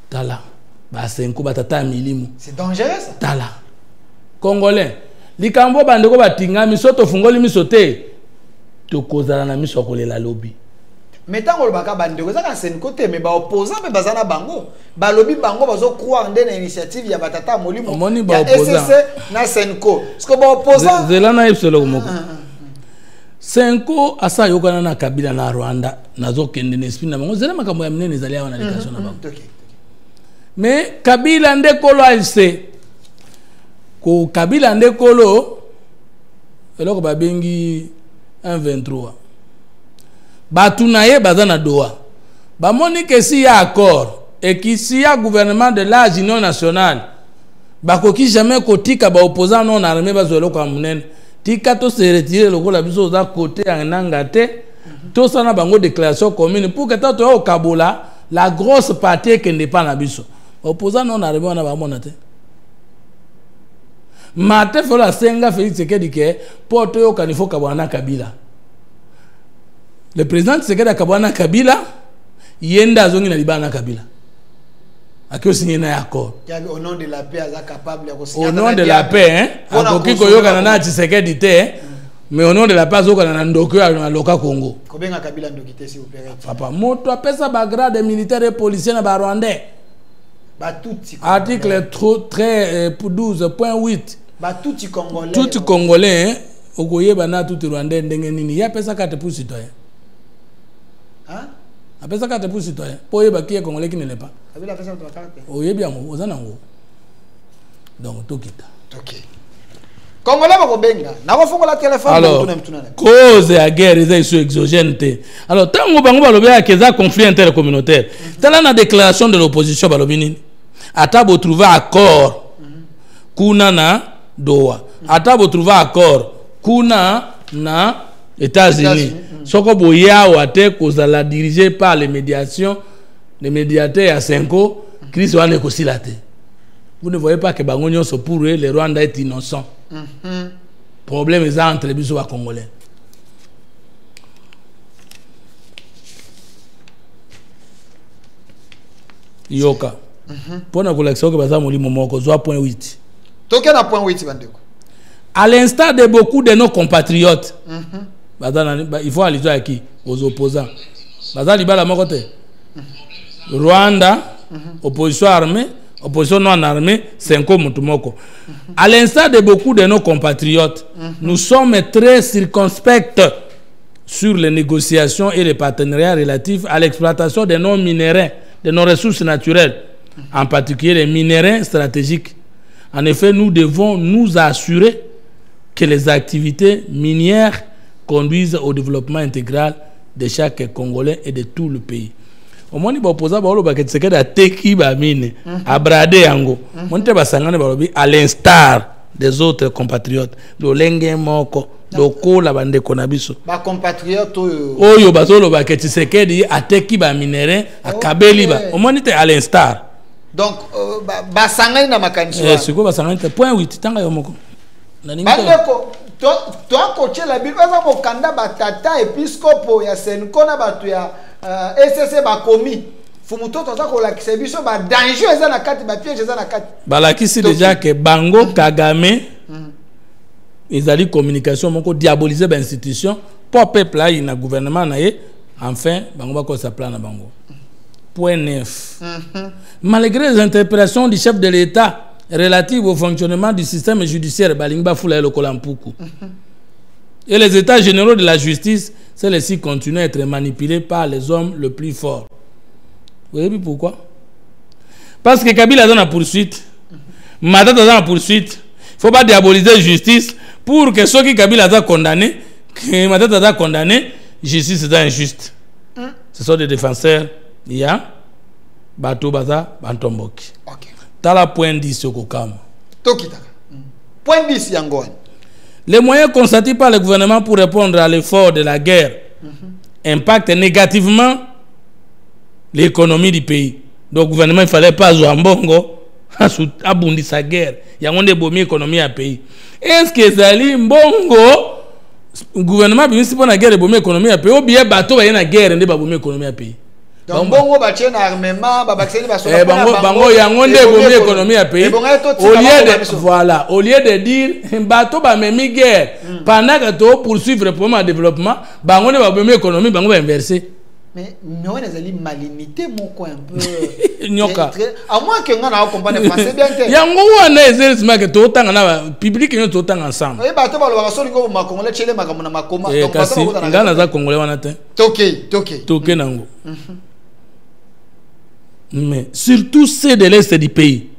B: Tala. Ba senko batata milimu.
C: C'est dangereux ça.
B: Tala. Congolais. Likambo bandeko batinga misoto fungoli misote. To kozala na miso kolela lobby.
C: Mais tant que le baka bandeko ça c'est un côté mais ba opposant mais bazana bango ba lobby bango bazo croire dans l'initiative ya batata molimo
A: omoni ba opposant
C: na Senko parce que ba opposant
A: zela na ipselo moko Senko asa yokana na Kabila na Rwanda nazo kende n'esprit na bango zela makambo ya minene ezali awa na délégation na bango mais Kabila ndekolo AFC ko Kabila ndekolo eloko babengi 123 Batunaye bazana doa. Bamoni que si y a accord et que si y a gouvernement de l'âge union nationale, bakoki jamais kotika ba opposant non armé bazolo kwa munen. Tika to se retirer le la biso za côté en angate. To sana bango déclaration commune pour que tato au Kabola la grosse partie qui n'est pas na biso. Opposant non armé on a ba monate. Mate fola senga Félix Tshisekedi ke porte yo kanifo kabwana Kabila. Le président Tshisekedi akabwana Kabila yenda zongi na libana Kabila akio signé na accord
C: au nom de la paix aza capable ya signer
A: au nom de la paix hein akoki koyoka na Tshisekedi te mais au nom de la paix azoka na ndoko ya loka Congo
C: kobenga Kabila ndokite si opéré
A: papa moto apesa ba grade militaire et policier na ba rwandais
C: ba tuti
A: article 12.8
C: ba tuti congolais
A: tout congolais okoyeba na tout rwandais ndenge nini ya pesa carte pour citoyen.
C: Hein?
A: Après ça, carte pour citoyen. Pour y avoir qui est congolais qui ne l'est pas.
C: Kabila fait ça pour carte.
A: Oui, bien, vous en avez. Donc, tout quitte.
C: Ok. Congolais va benga. Na ko fongola téléphone
A: alors, cause à guerre ils sont exogènes. Alors, tant que bango balobi a keza conflit intercommunautaire. Tala na déclaration de l'opposition balobi nini. Ata bo trouver accord. Kuna na Doha. Ata bo trouver accord. Kuna na États-Unis. Soko boya wate kozala dirigé par les médiations, les médiateurs à Senko, Chris wane kosilate. Vous ne voyez pas que bangonyo so pour eux, le Rwanda est innocent. Problème est entre les biso wa Congolais. Yoka. Pour na collection que baza molimo moko zo point 8.
C: Toke na point 8 bandeko.
A: À l'instar de beaucoup de nos compatriotes. Il faut aller à qui? Aux opposants. Rwanda, opposition armée, opposition non armée, Senko Mutumoko. À l'instar de beaucoup de nos compatriotes, nous sommes très circonspects sur les négociations et les partenariats relatifs à l'exploitation de nos minéraux, de nos ressources naturelles, en particulier les minéraux stratégiques. En effet, nous devons nous assurer que les activités minières conduisent au développement intégral de chaque Congolais et de tout le pays. Au moins, il opposant à l'instar des autres compatriotes.
C: Ba compatriotes
A: oyo bazolo ba ke Tshisekedi ateki ba minere akabeli ba. Au moins, à l'instar.
C: Donc, ba sangani na makanisi.
A: C'est quoi ba sangani? Point 8 tanga yomoko.
C: Bandeko toi coacher la Bible ça mo kanda batata episcopo ya Senko na batu ya SSC ba komi fumuto toza ko la kisebiso ba danger eza na kati ba piège eza na kati
A: balakisi déjà que bango Kagame ezali communication moko diaboliser ba institution pour peuple là na gouvernement na ye enfin bango ba ko sa plan na bango. Point 9. Malgré les interpellations du chef de l'État relative au fonctionnement du système judiciaire Balingba Fula et Lokolampuku. Et les états généraux de la justice, celles-ci continuent à être manipulées par les hommes les plus forts. Vous voyez pourquoi? Parce que Kabila est dans la poursuite, Matata est dans la poursuite. Il ne faut pas diaboliser la justice pour que ceux qui Kabila sont condamnés, que Matata est condamné, justice est injuste. Ce sont des défenseurs. Il y a Bato Baza Bantomboki.
C: Ok.
A: Tala point 10 au Kokam.
C: Tokita. Point 10 Yangoan.
A: Les moyens constatés par le gouvernement pour répondre à l'effort de la guerre impactent négativement l'économie du pays. Donc le gouvernement il fallait pas jouer en bongo abundi sa guerre. Il y a une bonne économie à pays. Est-ce que Zali Mbongo le gouvernement bien si pour la guerre de bonne économie à pays ou bien bateau va y na guerre de bonne économie à pays.
C: Donc bongo ba tient armement ba baxeli ba sola
A: bango yangonde bonne économie à pays. Voilà, au lieu de dire bateau ba memi guerre pendant que to poursuivre pour le développement, bango ne ba bonne économie bango va inverser.
C: Mais on a des malignité mon coin un peu.
B: Nyoka.
C: À moins que on a compris le français bien.
B: Yango wana ezesma que tout temps na public nous tout temps ensemble.
C: Oui bah tu vas le voir sur le go ma congolais chez les makamona makoma.
B: Donc parce que ngana za congolais wana te. Toké nango. Mais surtout ceux de l'est du pays.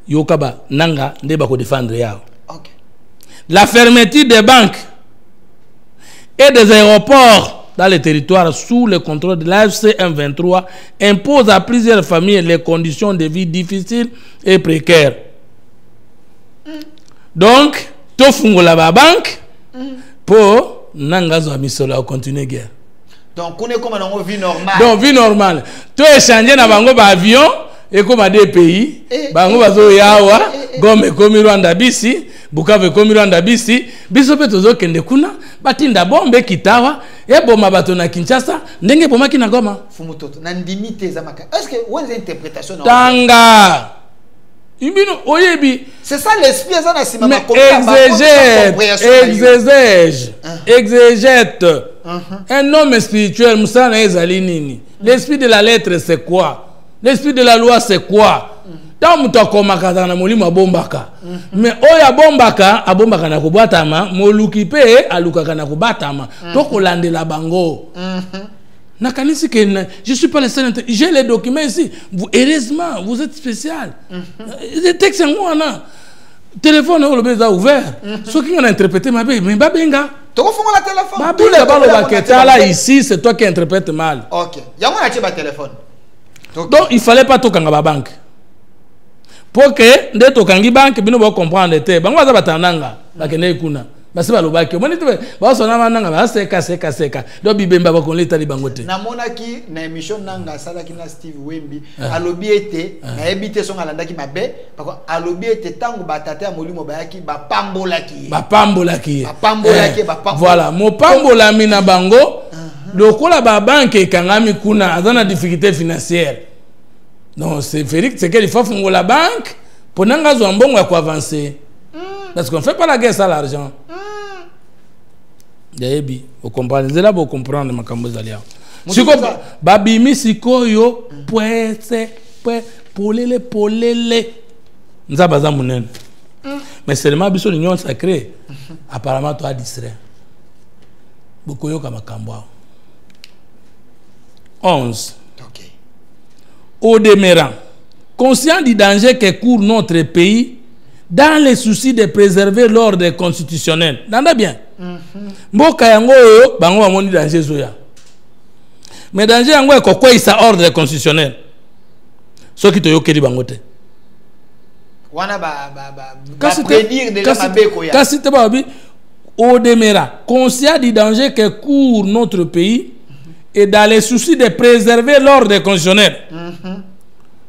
B: Yokaba nanga ndeba ko défendre yao.
C: OK.
B: La fermeture des banques et des aéroports dans les territoires sous le contrôle de l'AFC M23 impose à plusieurs familles les conditions de vie difficiles et précaires. Donc, tout fungola la banque pour nangazo amisola continuer guerre.
C: Donc, on est comme dans une vie normale.
B: Donc, vie normale. Tout échanger dans bango ba avion et comme à des pays, bango bazo yawa, Gome komi Rwanda bisi, Bukavu komi Rwanda bisi, biso pe tozo kende kuna, batinda bombe kitawa, e boma bato na Kinshasa, ndenge boma kina Goma.
C: Fumutoto, na ndimite za maka. Est-ce que vous avez une interprétation?
B: Tanga. Ibino oyebi.
C: C'est ça l'esprit ça na sima
B: ma exégète. Un homme spirituel, Moussa na ezali nini? L'esprit de la lettre c'est quoi? L'esprit de la loi c'est quoi? Tant muto komaka na molimo bombaka. Mais oya bombaka, abombaka na kubatama, moluki pe alukaka na kubatama. To kolandela bango. Nakanisi que je suis pas le seul, j'ai les documents ici. Vous heureusement, vous êtes spécial. Les textes en moi téléphone on le ouvert. Ceux qui ont interprété ma bé, mais babenga.
C: Tu fais la téléphone.
B: Tous les balles là ici, c'est toi qui interprètes mal.
C: OK. Yango na tiba téléphone.
B: Donc il fallait pas tokanga ba banque. Pour que nde tokangi banque bino ba comprendre te. Bango za batananga, ba kene kuna. Basi balobaki moni te ba sona mananga ba seka do bibemba ba konleta li bango te
C: na monaki na émission nanga sala ki na Steve Wemby alobi ete na ebite songa landaki mabe parce alobi ete tango batata ya molimo bayaki ba pambolaki
B: voilà mo pambola mina bango lokola ba banque ekangami kuna azana difficulté financière. Non, c'est Félix, c'est qu'il faut faire la banque pour n'anga zo mbongo ya ko avancer. Parce qu'on ne fait pas la guerre sans l'argent. Yaebi, vous comprenez? C'est là vous comprendre ma kambozalia. Si vous babimi sikoyo poete polele nzabaza munen. Mais seulement biso l'union sacrée apparemment toi distrait. Bokoyo kama kambwa. 11.
C: OK.
B: Au demeurant, conscient du danger que court notre pays dans les soucis de préserver l'ordre constitutionnel. Nanda bien. Mboka yango bango amoni danger zoya. Mais danger yango e kokwa isa ordre constitutionnel. Ce qui te yokeli bango te.
C: Wana prédire déjà mabeko ya.
B: Kasi te babi au demeurant, conscient du danger que court notre pays et dans les soucis de préserver l'ordre constitutionnel.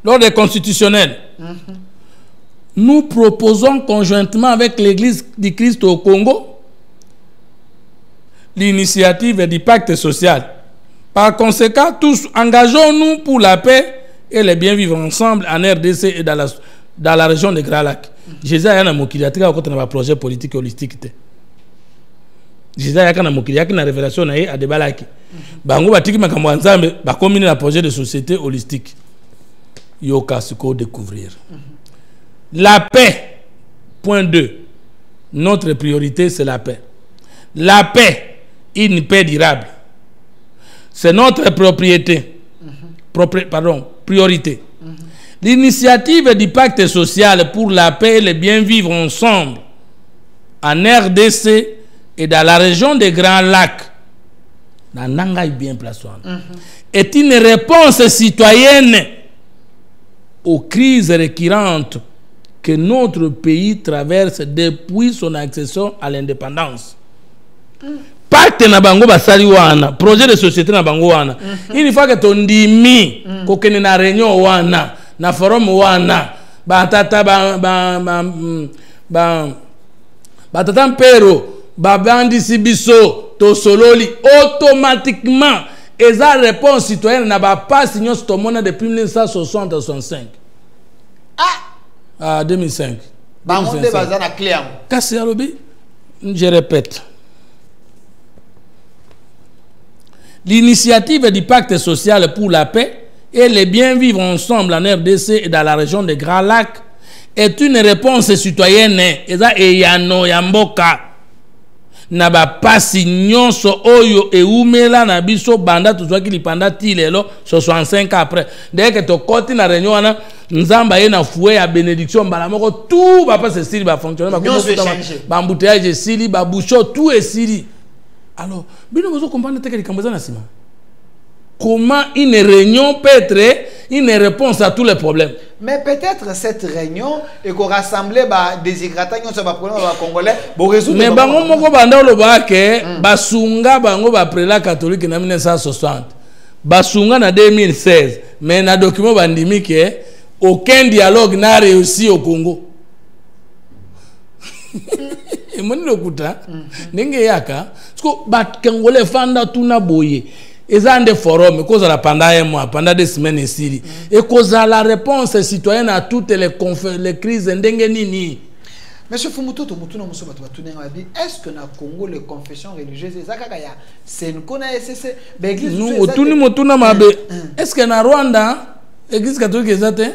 B: L'ordre constitutionnel. Nous proposons conjointement avec l'Église du Christ au Congo l'initiative du pacte social. Par conséquent, tous engageons-nous pour la paix et le bien vivre ensemble en RDC et dans la région des Grands Lacs. Jésus a un projet politique holistique. Jésus a une révélation à Debalaki. Bango batiki makambo nzambe ba commune la projet de société holistique. Yoka suko découvrir. La paix. Point 2. Notre priorité, c'est la paix. La paix, une paix durable. C'est notre propriété. Priorité. L'initiative du pacte social pour la paix et le bien vivre ensemble en RDC et dans la région des Grands Lacs, est une réponse citoyenne aux crises récurrentes que notre pays traverse depuis son accession à l'indépendance. Pacte na bango basali wana, projet de société na bango wana. Une fois que ton dimi, kokene na réunion wana, na forum wana, batata batata mpero, babandi sibiso, to sololi, automatiquement, eza réponse citoyenne na ba pas signon stomona depuis 1960-65. Ah 2005.
C: Bangonde bazana clair.
B: Kasi alobi, je répète. L'initiative du pacte social pour la paix et le bien vivre ensemble en RDC et dans la région des Grands Lacs est une réponse citoyenne et yano yamboka na ba pasi nyonso oyo eumela na biso banda tuzwaki lipanda ti lelo 65 après dès que to koti na réunion wana nzamba ye na fouet ya bénédiction mbala moko tout va pas se sili va fonctionner ba embouteillage sili ba bouchon tout est sili. Alors bino bozo comprendre te que likamboza na sima. Comment une réunion peut être une réponse à tous les problèmes?
C: Mais peut-être cette réunion et qu'on rassemble des égratignures sur les problèmes congolais pour résoudre.
B: Mais bango moko banda loba ke basunga bango ba prela catholique na 1960. Basunga na 2016. Mais na document bandimi ke aucun dialogue n'a réussi au Congo. Et mon lokuta ndenge yaka parce que ba congolais fanda tuna boye. Ils ont des forums, pendant un mois, pendant des semaines ici. Et la réponse citoyenne à toutes les crises.
C: Monsieur Fumuto, est-ce que dans le Congo, les confessions religieuses, c'est une connaissance?
B: Est-ce que dans Rwanda, l'église catholique est athée?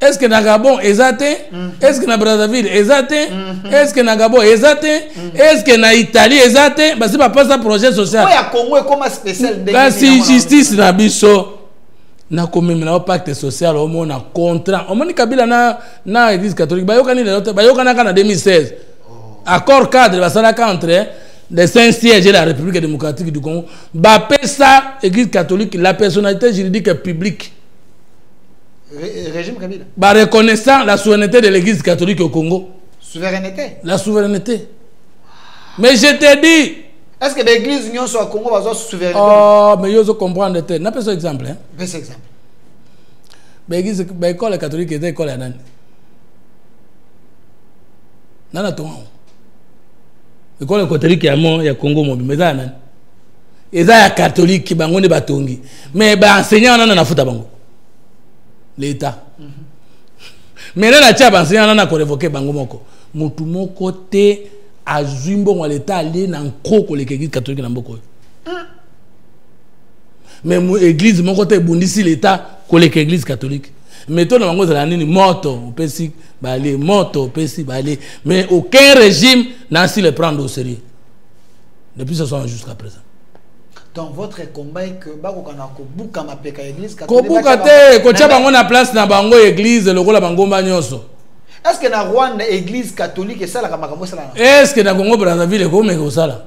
B: Est-ce que dans Gabon est athée? Est-ce que dans Brazzaville est athée? Est-ce que dans Gabon est athée? Est-ce que dans Italie est athée? Parce que c'est pas un projet social.
C: Oui, à Congo est comme un spécial.
B: Si justice na biso na komemi na pacte social au monde na contrat. Au monde Kabila na église catholique bayokani bayokana kana 2016. Accord cadre basalaka entre les saints sièges et la République démocratique du Congo. Bapé ça église catholique la personnalité juridique publique.
C: Régime Kabila.
B: Bah reconnaissant la souveraineté de l'église catholique au Congo.
C: Souveraineté.
B: La souveraineté. Mais je te dis.
C: Est-ce que l'église union soit au Congo va souveraineté?
B: Oh, mais je comprends. N'a pas ce exemple. Hein?
C: Pas ce exemple.
B: L'église, l'école catholique est école à Nani. Nana toi. L'école catholique est à moi, il y a Congo mobile. Mais ça, Nani. Et ça, il y a catholique qui bangonne batongi. Mais bah enseignant, on en a foutu à bango. L'État. Mais là, tu as enseigné, on a révoqué bango moko. Mutu moko te azumbo wa l'État aller dans koko l'église catholique na mboko. Mais l'église moko te bundisi l'État ko l'église catholique. Mais toi na bango za nini moto pesi balé moto pesi balé mais aucun régime n'a su le prendre au sérieux. Depuis ce soir jusqu'à présent.
C: Donc votre combat est que bakokana ko buka mapeka église catholique.
B: Ko buka te ko tia bango na place na bango église lokola bango banyoso.
C: Est-ce que dans Rwanda église catholique et ça la makambo sala?
B: Est-ce que dans Congo Brazzaville ko meko sala?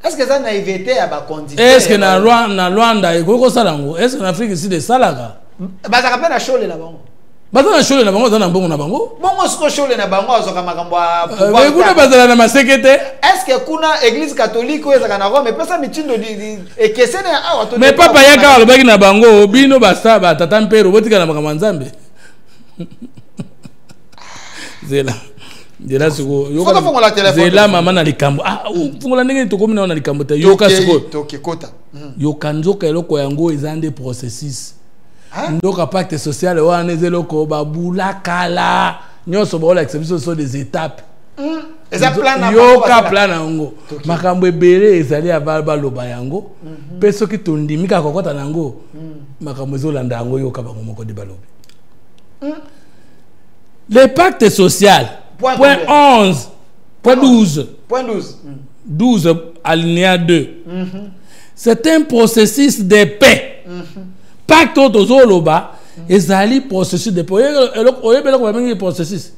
C: Est-ce que ça naïveté à ba condition?
B: Est-ce que dans Rwanda ko sala ngo? Est-ce que en Afrique ici de salaka?
C: Ba za kapena shole na bango.
B: Ba za shole na bango za na mbongo na bango?
C: Bongo siko shole na bango azoka makambo a
B: pouvoir. Mais kuna bazala na masekete?
C: Est-ce que kuna église catholique ou ezaka na Rome mais pesa mitindo di et que c'est na awa to.
B: Mais papa yaka alobaki na bango bino basa ba tata mpero botika na makambo nzambe. Zela. Zela siko Zela mama na likambo. Ah fungola ndenge to komina na likambo te yoka siko.
C: Toke kota.
B: Yokanzoka eloko yango ezande processus. Ndoka pacte social wana ezeloko babula kala nyoso ba ola exception sont des étapes.
C: Eza plan na
B: yoka plan nango. Makambo ebele ezali ababa loba yango. Peso ki tondimika kokota nango. Makambo ezolanda yango yoka bango moko de balobi. Le pacte social. Point 11. Point 12.
C: Point 12.
B: 12 alinéa 2. C'est un processus de paix. Pacte autozoloba ezali processus de paix. Oyebela ko bengi processus.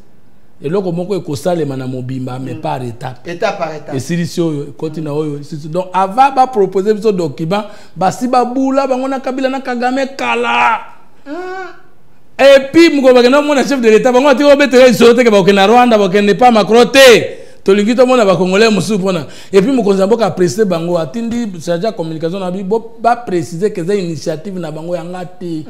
B: Eloko moko ekosalema na mobimba mais par étape.
C: Étape par étape.
B: Et silisio continue oyo. Donc avant ba proposer ce document, basi babula bango na Kabila na Kagame kala. Et puis, mon chef de l'État, je vais na Rwanda, je ne pas Macron. Tolingi to mona ba Congolais musu pona. Et puis, mon conseiller a précisé bango atindi chargé communication na bi ba préciser que c'est initiative na bango yanga te.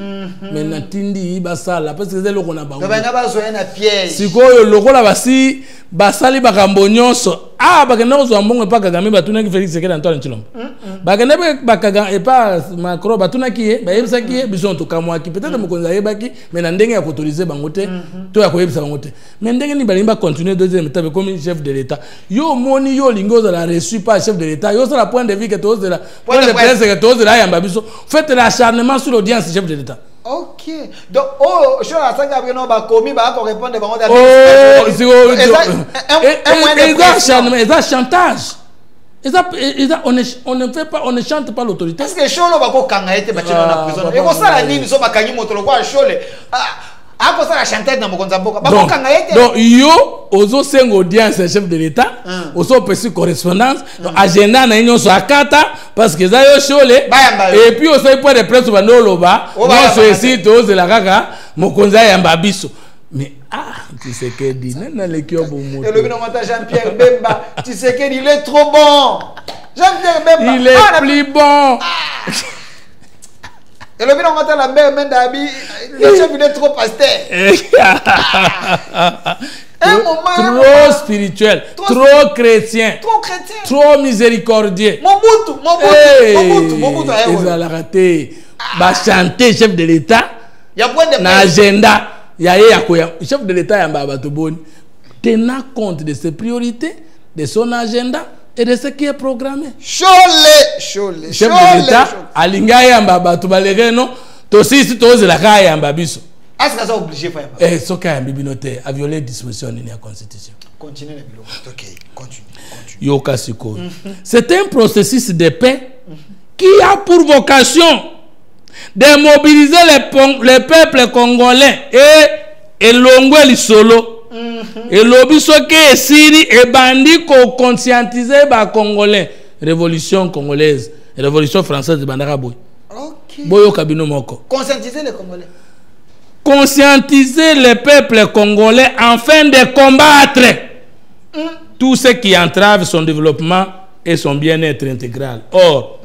B: Mais na tindi ba sala parce que c'est loko na bango.
C: Ba nga ba zoya na piège.
B: Sikoyo loko la basi basali bakambo nyonso ah bakenda kozwa mbongo pa Kagame batunaki Félix Tshisekedi Antoine Tshilombo bakenda ba Kagame et pas Macron batunaki ye bayebisaki ye biso to kamwaki peut-être mokonzi ayebaki mais na ndenge ya autoriser bango te to ya koyebisa bango te mais ndenge ni balimba continuer deuxième étape comme chef de l'état yo moni yo lingo za la reçu pas chef de l'état yo ça la point de vue que tous de la point de presse que tous de la yamba biso faites l'acharnement sur l'audience chef de l'état.
C: Ok. Donc, oh, je suis à 5 après nous, bah, commis, bah, qu'on répond devant moi.
B: Oh, c'est un chantage. On ne fait pas, on ne chante pas l'autorité.
C: Est-ce que Cholo va qu'on kanga été battu dans la prison? Et qu'on ça la ligne, nous sommes à Kanye Motolo, quoi, Chole. Ah, pour ça la chantage dans mon compte.
B: Donc, yo, ozo seng audience chef de l'État, ozo pesi correspondance, agenda na union so akata parce que ça yo Chole. Et puis ozo point de presse bando loba, non ceci tous de la kaka, mokonza yamba biso. Mais tu sais que dit na le kio bomo.
C: Et le nom de Jean-Pierre Bemba, tu sais que il est trop bon. Jean-Pierre Bemba,
B: il est plus bon.
C: Et le bilan de la mère Mendabi, le chef il est trop pasteur.
B: Trop spirituel, trop chrétien, trop miséricordieux. Mobutu. Ils ont raté. Bah chanter chef de l'État. Na agenda. Chef de l'État yamba batoboni. Tenant compte de ses priorités, de son agenda. Et de ce qui est programmé.
C: Chef
B: de l'État, alinga yamba batu balereno, tosi tozi la kaya yamba biso.
C: Est-ce que ça obligé faire?
B: Eh, ce cas yamba binote a violé disposition de la Constitution.
C: Continue le bureau. Ok, continue.
B: Yoka siko. C'est un processus de paix qui a pour vocation de mobiliser les peuples congolais et l'ongwe lisolo. Et l'obis que Siri et Bandi ko conscientiser ba Congolais, révolution congolaise, révolution française de Bandara Boy.
C: Ok.
B: Boyo kabino moko.
C: Conscientiser les Congolais.
B: Conscientiser le peuple congolais afin de combattre tout ce qui entrave son développement et son bien-être intégral. Or,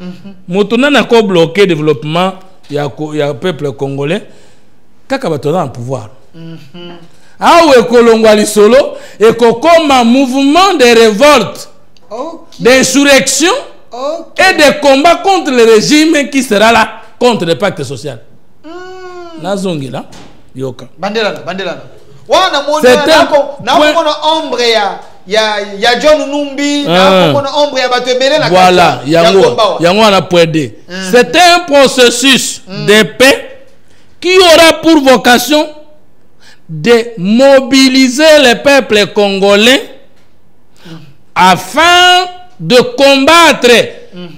B: maintenant n'a pas bloqué le développement ya peuple congolais kaka batona en pouvoir. Awe kolongwa lisolo et comme un mouvement de révolte, d'insurrection et de combat contre le régime qui sera là contre le pacte social. Nazongi là, yoka.
C: Bandela. Wana mona ombre ya John Numbi, na mona ombre ya batebele na.
B: Voilà, yango ana poede. C'est un processus de paix qui aura pour vocation de mobiliser le peuple congolais afin de combattre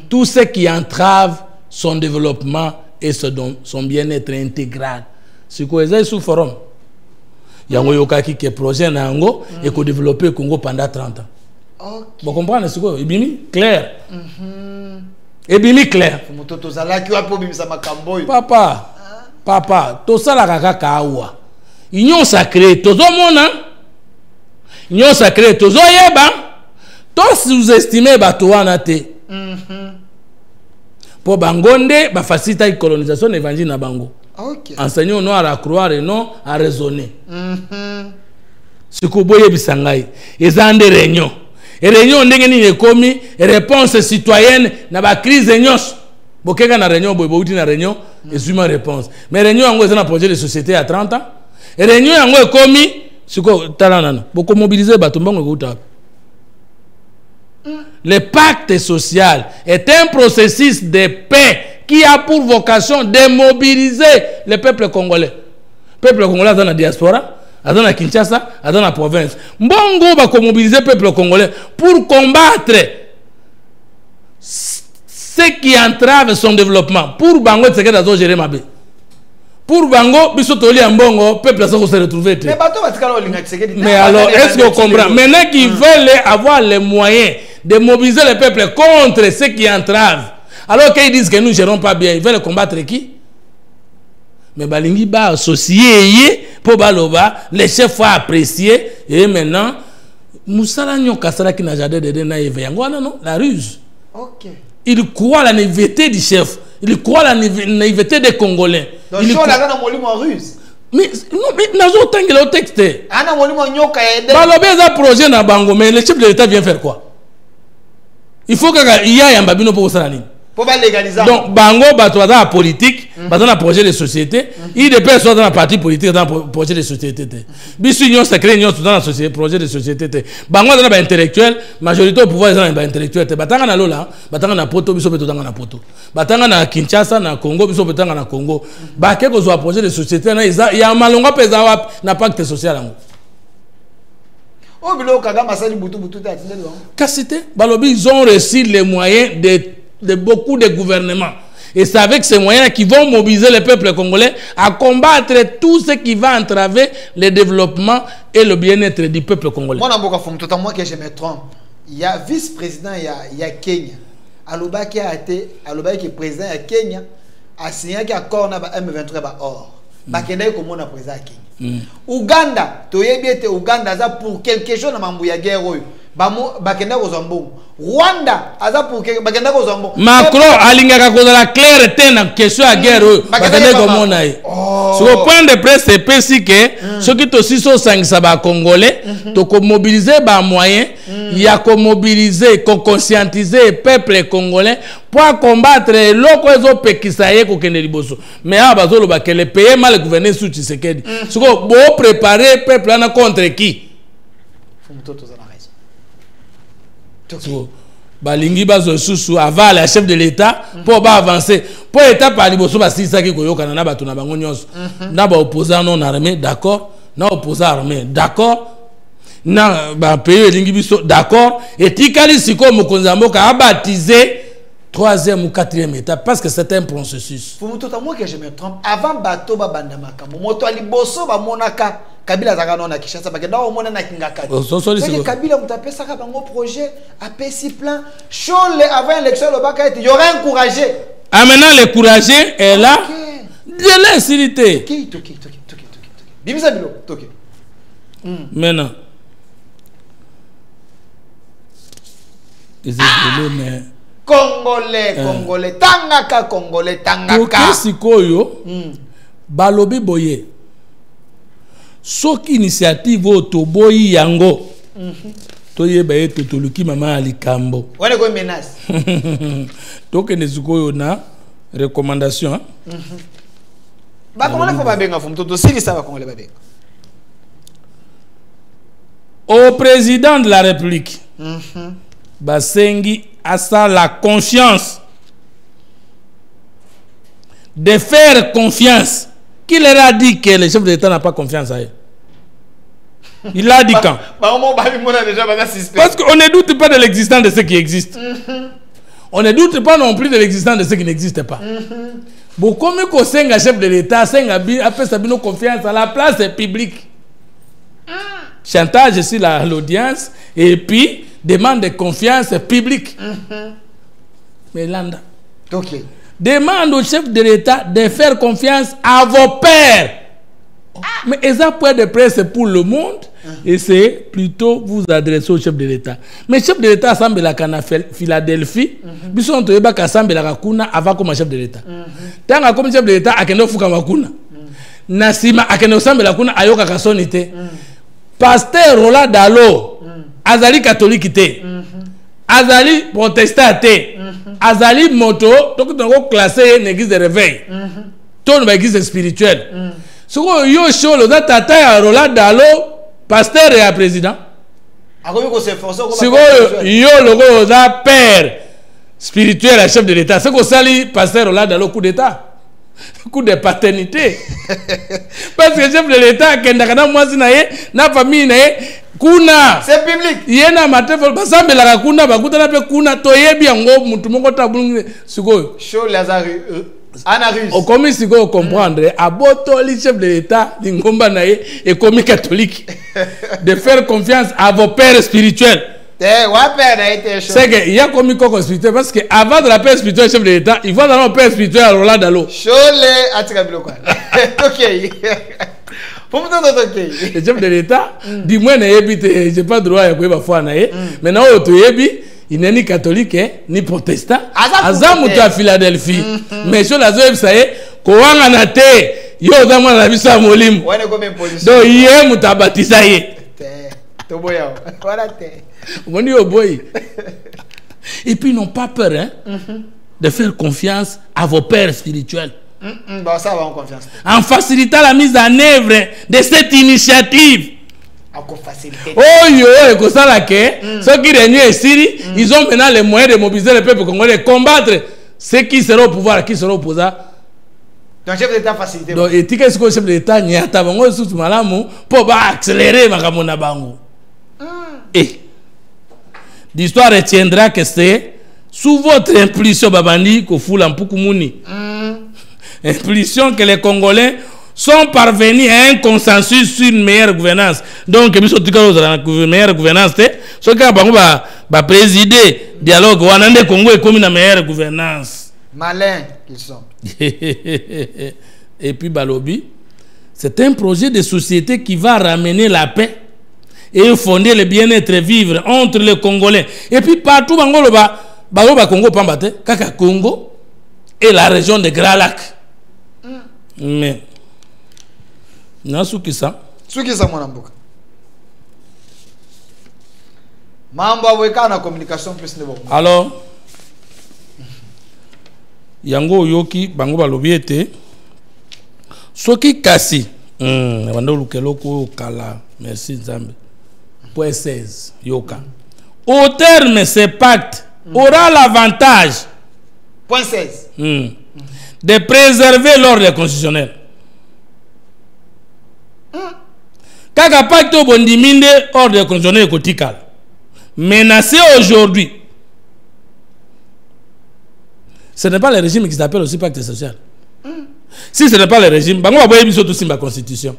B: tout ce qui entrave son développement et son bien-être intégral. C'est quoi ça sous forum? Yango yokaki que projet nango et ko développer le Congo pendant 30 ans. Okay. Vous comprenez ce que ebimi clair. Ebimi clair. Papa, to sala kaka awa. Union sacrée, tozomona. Union sacrée, tozoyeba. To sous-estimer bato wana te. Pour bangonde, ba faciliter la colonisation évangile na bango.
C: Okay.
B: Enseignons non à croire et non à raisonner. Ce que boye bisangai, ezande réunion. Et réunion ndenge ni ekomi réponse citoyenne na ba crise nyos. Bokeka na réunion boye bouti na réunion, ezuma réponse. Mais réunion yango ezana projet de société à 30 ans. Et réunion yango ekomi siko talana boko mobiliser bato mbongo kuta. Le pacte social est un processus de paix qui a pour vocation de mobiliser le peuple congolais. Le peuple congolais dans la diaspora, dans la Kinshasa, dans la province. Mbongo va mobiliser le peuple congolais pour combattre ce qui entrave son développement. Pour Bango, c'est que dans gérer ma bé. Pour Bango, bisotoli ambongo, peuple ça se retrouver. Mais alors, est-ce que vous comprenez? Maintenant qu'ils veulent avoir les moyens de mobiliser le peuple contre ce qui entrave. Alors qu'ils disent que nous ne gérons pas bien, ils veulent combattre qui? Mais Balingi va associer pour Baloba, les chefs vont apprécier. Et maintenant, Moussala Nyokasara qui n'a jamais de non, la ruse. Il croit à la naïveté du chef, il croit à la naïveté des Congolais.
C: Donc, il croit à la ruse.
B: Mais non, mais nous avons le texte. Baloba est un projet dans Bango, mais le chef de l'État vient faire quoi? Il faut que il y ait un babino pour ça.
C: Pour légaliser.
B: Donc, bango, bato dans la politique, dans un projet de société, il des personnes dans la partie politique, dans un projet de société. Bisu union secret, union dans la société, projet de société. Bango dans l'intellectuel, majorité au pouvoir dans l'intellectuel. Batanga na lola, batanga na poto, biso beto dans na poto. Batanga na Kinshasa, na Congo, biso beto dans na Congo. Baké ko zo projet de société, il y a un malonga pesa na pacte social ango.
C: Oh, bilo Kagame asali butu ta atinde lo.
B: Cassité, balobi ils ont reçu les moyens de beaucoup de gouvernements. Et c'est avec ces moyens qu'ils vont mobiliser le peuple congolais à combattre tout ce qui va entraver le développement et le bien-être du peuple congolais.
C: Moi, moi que je me trompe. Il y a vice-président, il y a Kenya. Aloba qui a été, Aloba qui est président à Kenya, a signé qui a accord na M23 ba or. Bakenda ko mona président à Kenya. Uganda, to yebiete Uganda za pour quelque chose na mambu ya guerre oyo. Bakenda ko zambongo. Rwanda aza pour bakenda ko zambongo.
B: Macron alingaka ko la claire tena question à guerre oyo. Bakenda ko mona yi. Sur le point de presse c'est précis que ceux qui to siso sangisa ba congolais to ko mobiliser ba moyen, il y a ko mobiliser, ko conscientiser le peuple congolais pour combattre loko ezo pekisa ye ko kende liboso. Mais abazolo ba que le pays mal gouverné sous Tshisekedi. Siko bo préparer peuple na contre qui? So, balingi bazo susu aval la chef de l'état pour ba avancer pour état par liboso ba sisa ki koyoka na batu na bango nyonso na ba opposant non armé d'accord na opposant armé d'accord na ba pays lingi biso d'accord et tikali siko mokonzambo ka baptiser 3e ou 4e étape parce que c'est un processus.
C: Pour tout à moi que je me trompe avant bato ba bandamaka moto ali boso ba monaka Kabila zaka na Kinshasa bakenda o mona na kingaka. C'est Kabila mutapesa ka bango projet apesi plan chole avant l'élection le baka il y aurait encouragé.
B: Ah maintenant le courageux est là. De l'insécurité.
C: Toki. Bimisa bilo toki.
B: Maintenant. Mais
C: Congolais, tangaka Congolais, tangaka.
B: Toki sikoyo. Balobi boye. Soki initiative otoboyi yango. Toyeba eto toluki mama alikambo.
C: Wane ko menace.
B: Toke nezikoyo na recommandation.
C: Ba Congolais faut ba benga fumto to sili ça ba Congolais ba benga.
B: Au président de la République. Basengi asa la confiance de faire confiance. Qui leur a dit que le chef de l'État n'a pas confiance à eux? Il l'a dit quand? Parce qu'on ne doute pas de l'existence de ce qui existe. On ne doute pas non plus de l'existence de ce qui n'existe pas. Bon, comme le chef de l'État a fait sa confiance à la place publique. Chantage ici l'audience et puis demande de confiance publique. Mais Landa.
C: Ok.
B: Demande au chef de l'État de faire confiance à vos pères. Mais ils ont point de presse pour le monde et c'est plutôt vous adresser au chef de l'État. Mais le chef de l'État semble la cana Philadelphie. Bison to eba kasambe la kuna avant comme chef de l'État. Tant comme chef de l'État akendo fuka makuna. Nasima akendo sambe la kuna ayoka kasonite. Pasteur Roland Dalo azali catholique te. Azali protestant te. Azali moto, donc on classé une église de réveil. Ton église spirituelle. Ce que yo show le tata ya Roland Dalo, pasteur et président. Ce que yo le père spirituel et chef de l'État. Ce que sali pasteur Roland Dalo coup d'état. Coup de paternité. Parce que chef de l'État kendakana mwasi na ye na famille na ye kuna
C: c'est public
B: yena matefo basambe la kuna bakutana pe kuna toyebi yango mutu moko tabulungi sikoyo
C: show Lazare Anarus
B: o komi sikoyo comprendre aboto li chef de l'État lingomba na ye et komi catholique de faire confiance à vos pères spirituels. C'est que il y a comme quoi spirituel parce que avant de la paix spirituelle chef de l'État, il faut dans la paix spirituelle à Roland Dalo.
C: Chole atikabilo quoi. OK. Pour
B: le chef de l'État dit moi na yebite j'ai pas droit à quoi foi na ye. Maintenant to yebi il n'est ni catholique ni protestant. Azamu à Philadelphie. Mais sur la zone ça est ko wanga na te yo za mwana na bisa molimu.
C: Wane comme police.
B: Donc hier mutabatiza ye.
C: Te. To boya. Voilà te.
B: Moni oboyi. Et puis, ils n'ont pas peur de faire confiance à vos pères spirituels.
C: Bah, ça va en confiance.
B: En facilitant la mise en œuvre de cette initiative. Oh yo, comme ça là que ceux qui régnent ici, ils ont maintenant les moyens de mobiliser le peuple congolais, de combattre ceux qui seront au pouvoir, qui seront opposés.
C: Donc chef d'État facilité.
B: Donc et qu'est-ce que le chef d'État n'y a pas bango sous malamu pour accélérer makambo na bango. Et l'histoire retiendra que c'est sous votre impulsion babandi ko fula mpukumuni. Impulsion que les Congolais sont parvenus à un consensus sur une meilleure gouvernance. Donc, ils sont une meilleure gouvernance. Ce qui va présider le dialogue. Le Congo est comme une meilleure gouvernance.
C: Malins qu'ils sont.
B: Et puis, Balobi, c'est un projet de société qui va ramener la paix et fonder le bien-être vivre entre les Congolais. Et puis, partout, Congo, Pambate, Kaka Congo et la région de Grand Lac. Mais. Non, ce qui ça
C: mon amboka. Mambo aweka na communication plus ne bon.
B: Alors, yango yoki bango balobi ete soki kasi bando lukeloko kala merci Nzambe. Point 16 yoka. Au terme de ce pacte aura l'avantage
C: point 16
B: de préserver l'ordre constitutionnel. Kaka pacte au bondiminde ordre constitutionnel kotikal menacé aujourd'hui. Ce n'est pas le régime qui s'appelle aussi pacte social. Si ce n'est pas le régime, bango aboye biso tout simba constitution.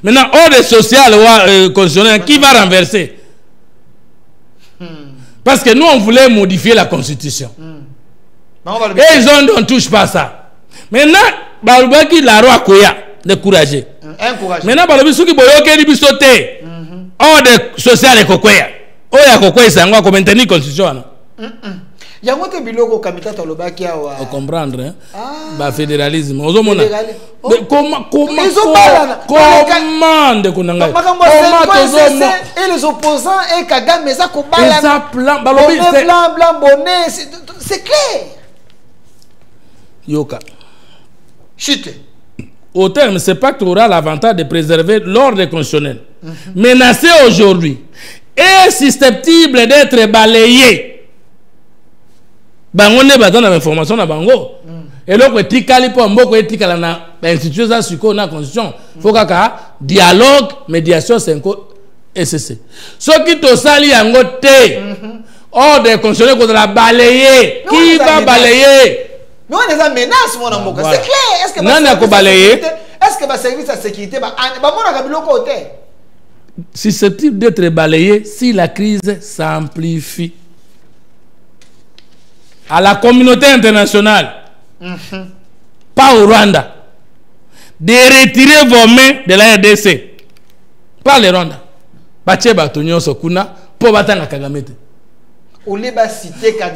B: Maintenant ordre social ou constitutionnel qui va renverser? Parce que nous on voulait modifier la constitution. Et ils on ne touche pas ça. Maintenant balobaki la roi koya découragé. Maintenant balobi soki boyoke li biso te. Ordre social et kokoya. Oya kokoya sangwa ko maintenir constitution.
C: Yango te biloko kamita tolobaki awa.
B: Faut comprendre hein. Ba fédéralisme. Ozomona. Comment de kunanga.
C: Et les opposants et Kagame ça ko bala.
B: Ça plan balobi
C: blanc bonnet c'est clair.
B: Yoka.
C: Chute.
B: Au terme, ce pacte aura l'avantage de préserver l'ordre constitutionnel, menacé aujourd'hui et susceptible d'être balayé. Bango ne bazana na information na bango. Et donc etikali po mboko etikala na institution za suko na constitution. Faut kaka dialogue, médiation senko SCC. Ce qui to sali yango te. Ordre constitutionnel ko la balayer. Qui va balayer?
C: Mais on est en menace, mon amour. C'est clair. Est-ce que le service de sécurité va
B: susceptible d'être balayé si la crise s'amplifie? À la communauté internationale, pas au Rwanda, de retirer vos mains de la RDC. Pas le Rwanda. Bache Batonyo Sokuna, pour battre Kagame.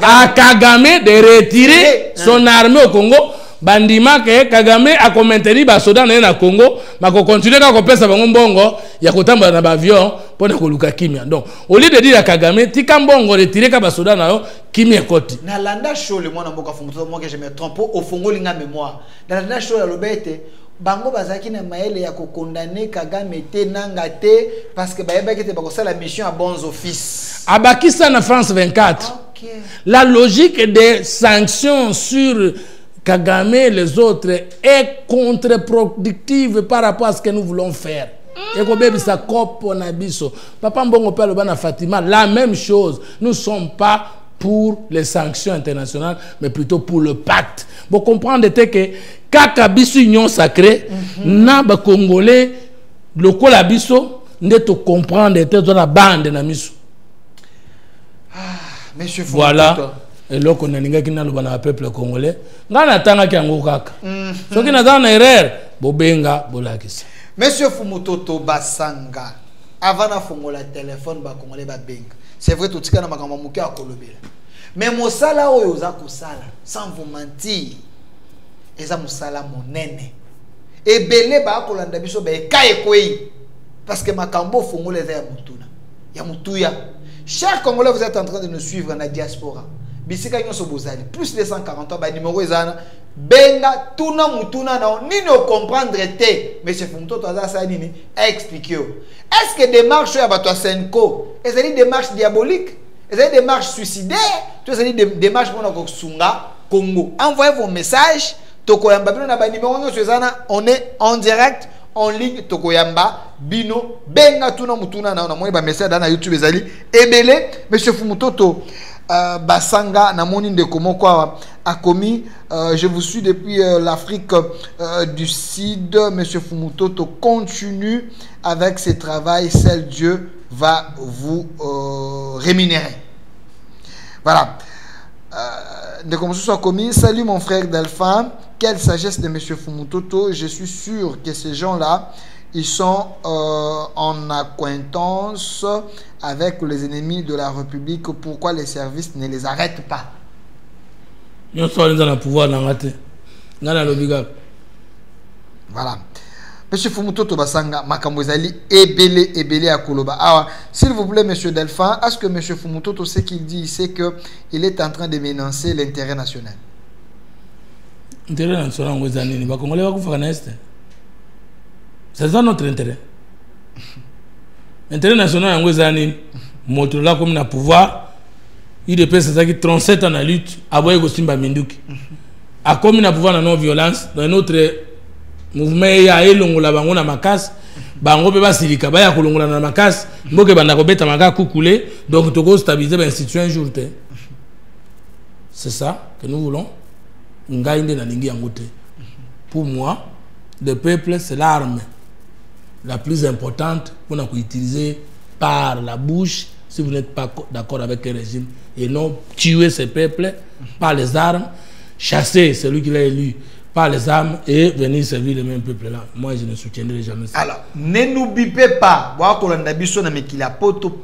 B: À Kagame de retirer son armée au Congo. Bandima que Kagame a commenté ba soda na Congo, ma ko continuer ka ko pesa bango mbongo ya kotamba na avion pour na ko luka kimia. Donc au lieu de dire à Kagame tika mbongo retirer ka ba soda na yo kimia koti.
C: Na landa show le mwana mboka fumuto mo que je me trompe au fongo linga mémoire. Na landa show la lobete bango bazaki na maele ya ko condamner Kagame te nanga te parce que bayeba ke te ba ko sala mission à bons offices.
B: Abakisa na France 24. Okay. La logique des sanctions sur Kagame et les autres est contre-productive par rapport à ce que nous voulons faire. Et comme ça coupe nabiso. Papa Mbongo Pelo Bana Fatima, la même chose. Nous ne sommes pas pour les sanctions internationales, mais plutôt pour le pacte. Vous comprenez que Kakabiso Union Sacrée, na ba Congolais, le Kolabiso, n'est pas comprendre dans la bande na miso.
C: Monsieur
B: voilà. Et là, on a dit le peuple congolais. On a attendu qu'il y ait un kaka. Ce qui n'a pas d'erreur, bobenga bolakisa.
C: Monsieur Fumutoto Basanga, avant de faire le téléphone, congolais babenga. C'est vrai tout ce qu'on a makamouké à Kolobela. Mais mon sala o yoza kosala, sans vous mentir, eza musala monene. Et belé ba kolanda biso be kaye kwei. Parce que makambo fongole za ya mutuna. Ya mutuya. Chers Congolais, vous êtes en train de nous suivre dans la diaspora. bisika nyonso bozali plus 243 ba numéro ezana benga tuna mutuna na nini o comprendre te monsieur Fumutoto aza sa nini expliquer. Est-ce que démarche ya bato Senko ezali démarche diabolique, ezali démarche suicidaire, tu ezali démarche pour na sunga Congo? Envoyez vos messages tokoyamba bino na ba numéro nyonso ezana, on est en direct en ligne tokoyamba bino benga tuna mutuna na moni ba message na YouTube ezali ebele. Monsieur Fumutoto basanga na moni ndeko moko a commis, je vous suis depuis l'Afrique du Sud. Monsieur Fumutoto continue avec ce travail, seul Dieu va vous rémunérer. Voilà. Ndeko mosusu a commis, salut mon frère Delphin, quelle sagesse de Monsieur Fumutoto, je suis sûr que ces gens-là ils sont en acquaintance avec les ennemis de la République. Pourquoi les services ne les arrêtent pas?
B: Nous sommes dans le pouvoir.
C: Voilà. Monsieur Fumutoto Basanga, Makambozali, Ebele à Koloba. Alors, s'il vous plaît, Monsieur Delphin, est-ce que Monsieur Fumutoto, ce qu'il dit, c'est qu'il est en train de menacer l'intérêt national?
B: L'intérêt national, c'est ça notre intérêt. L'intérêt national, c'est là comme le pouvoir. Il est ça qui 37 ans de lutte. Aboye Gosimba Minduki. A comme le pouvoir de non-violence, dans notre mouvement, il y a elongola bango na makas, bango pe ba silika ba ya kolongola na makas, mboke banda ko beta maka kukule, donc toko stabiliser l'institution un jour. C'est ça que nous voulons. Ngainde na lingi yangote. Pour moi, le peuple c'est l'arme la plus importante pour nous utiliser par la bouche si vous n'êtes pas d'accord avec le régime, et non tuer ce peuple par les armes, chasser celui qui l'a élu par les armes et venir servir le même peuple là. Moi je ne soutiendrai jamais ça. Alors,
C: ne n'oubliez pas,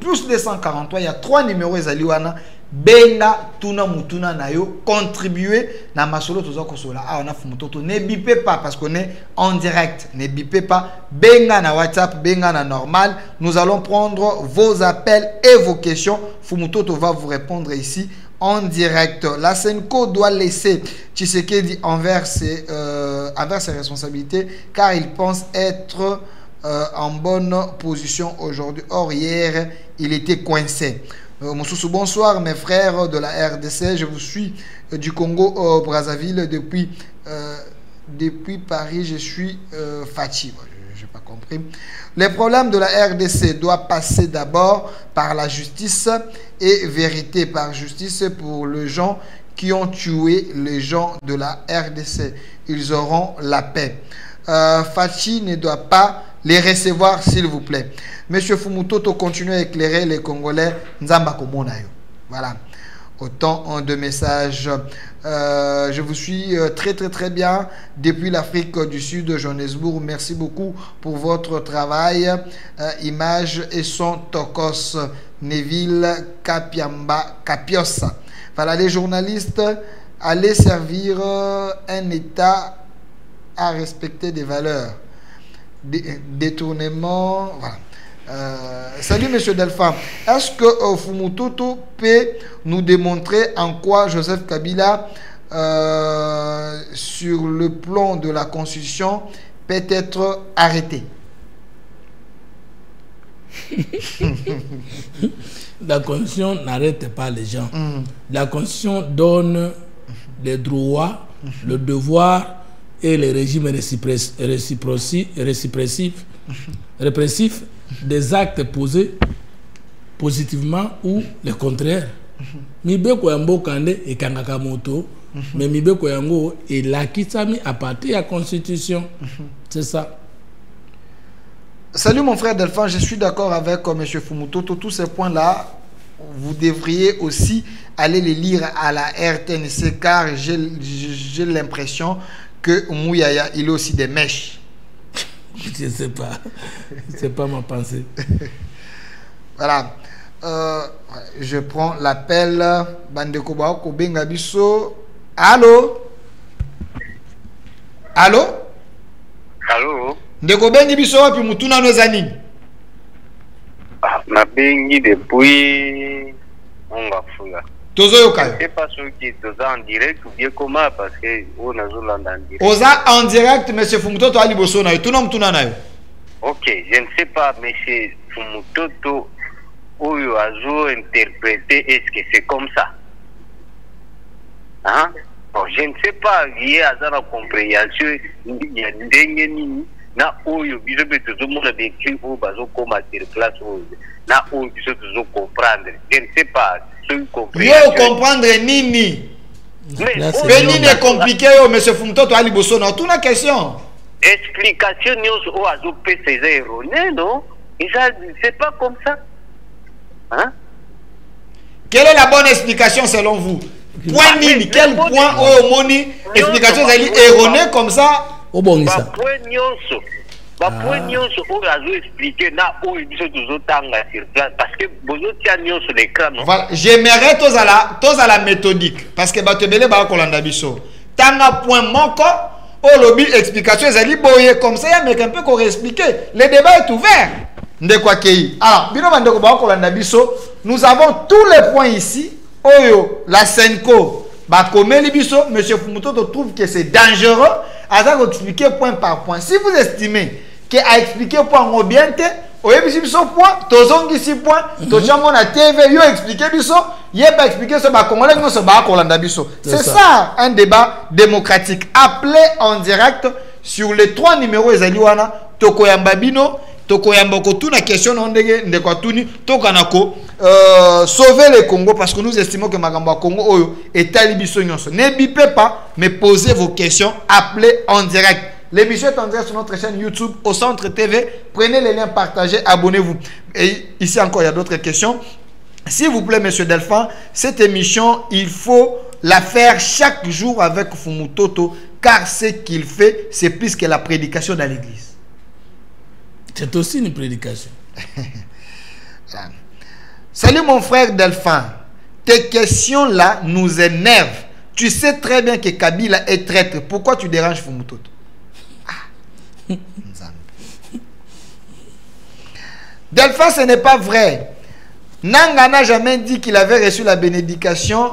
C: plus de 143, il y a 3 numéros ezaliwana. Benga tuna mutuna na yo, contribuer na masolo toza kosola. Ah, on a Fumutoto, ne bipez pas parce qu'on est en direct. Ne bipez pas. Benga na WhatsApp, benga na normal. Nous allons prendre vos appels et vos questions. Fumutoto va vous répondre ici en direct. La Senko doit laisser Tshisekedi envers ses responsabilités car il pense être en bonne position aujourd'hui. Or hier, il était coincé. Bonsoir mes frères de la RDC, je vous suis du Congo Brazzaville depuis Paris, je suis fatigué. Je n'ai pas compris. Les problèmes de la RDC doivent passer d'abord par la justice et vérité par justice pour les gens qui ont tué les gens de la RDC. Ils auront la paix. Fachi ne doit pas les recevoir, s'il vous plaît. Monsieur Fumutoto continue à éclairer les Congolais. Nzamba Komonayo. Voilà. Autant de messages. Je vous suis très bien depuis l'Afrique du Sud, de Johannesburg. Merci beaucoup pour votre travail. Image et son Tokos Neville Kapiamba Kapiosa. Voilà, les journalistes, allez servir un État à respecter des valeurs. Détournement, voilà. Salut Monsieur Delphin. Est-ce que Fumutoto peut nous démontrer en quoi Joseph Kabila, sur le plan de la Constitution, peut être arrêté?
B: La Constitution n'arrête pas les gens. La Constitution donne les droits, le devoir et les régimes répressifs des actes posés positivement ou le contraire. Mibeko yango kande et Kangakamoto, mais Mibeko yango et la Kitsami à partir de la Constitution. C'est ça.
C: Salut mon frère Delphin, je suis d'accord avec M. Fumutoto. Tous ces points-là, vous devriez aussi aller les lire à la RTNC car j'ai l'impression que Mouyaya, il a aussi des mèches.
B: Je ne sais pas. C'est pas ma pensée.
C: Voilà. Je prends l'appel. Bandeko Baoko Bengabiso. Allô? Allô?
E: Allô?
C: Ndeko Bengabiso, puis Mutuna Nozani.
E: Na bengi depuis Ongafuga.
C: Tozoyoka.
E: Je sais pas ceux qui sont en direct ou bien comment, parce que on a en direct.
C: Oza en direct, monsieur Fumutoto Ali Bosona. Tout nom, tout nom.
E: Ok, je ne sais pas, monsieur Fumutoto, où il a interprété, est-ce que c'est comme ça? Hein? Bon, je ne sais pas, il y a une compréhension, il y a une dernière na oyo biso beto zo mona vécu ou bazo koma sur place na oyo biso zo comprendre. Je ne sais pas ce comprendre.
C: Yo comprendre nini?
E: Mais
C: nini est compliqué yo monsieur Fumutoto Ali Bosona. Tout na question.
E: Explication news ou azo PC erroné non? Et ça c'est pas comme ça. Hein?
C: Quelle est la bonne explication selon vous? Point nini? Quel point au moni explication erronée comme ça?
E: Point nyonso. Point nyonso ou azo expliquer na ou biso toujours tanga sur place parce que bozo tia nyonso l'écran non. Voilà,
C: j'aimerais tous à la méthodique parce que batebele ba kolanda biso. Tanga point moko au lobby explication ezali boye comme ça ya mec un peu qu'on expliquer. Le débat est ouvert. Ndekwa kei. Alors, bino bandeko ba kolanda biso, nous avons tous les points ici. Oyo la Senko ba komeli biso, monsieur Fumutoto trouve que c'est dangereux. À expliquer point par point. Si vous estimez qu'à expliquer point au bien, au biso point, tozongi si point, tochamon na TV, yo expliquer biso, yé pas expliquer ce ba congolais non ce ba kolanda biso. C'est ça un débat démocratique. Appelez en direct sur les 3 numéros ezaliwana tokoyamba bino, tokoyamba ko tuna question ndenge ndeko tuni tokanako sauver le Congo parce que nous estimons que Magambo Congo oyo est alibiso nyonso. Ne bipez pas, mais posez vos questions, appelez en direct. L'émission est en direct sur notre chaîne YouTube au Centre TV. Prenez les liens, partagez, abonnez-vous. Et ici encore, il y a d'autres questions. S'il vous plaît, monsieur Delphin, cette émission, il faut la faire chaque jour avec Fumutoto, car ce qu'il fait, c'est plus que la prédication dans l'église.
B: C'est aussi une prédication.
C: Salut mon frère Delphin, tes questions-là nous énervent. Tu sais très bien que Kabila est traître. Pourquoi tu déranges Fumutoto? Delphin, ce n'est pas vrai. Nanga n'a jamais dit qu'il avait reçu la bénédiction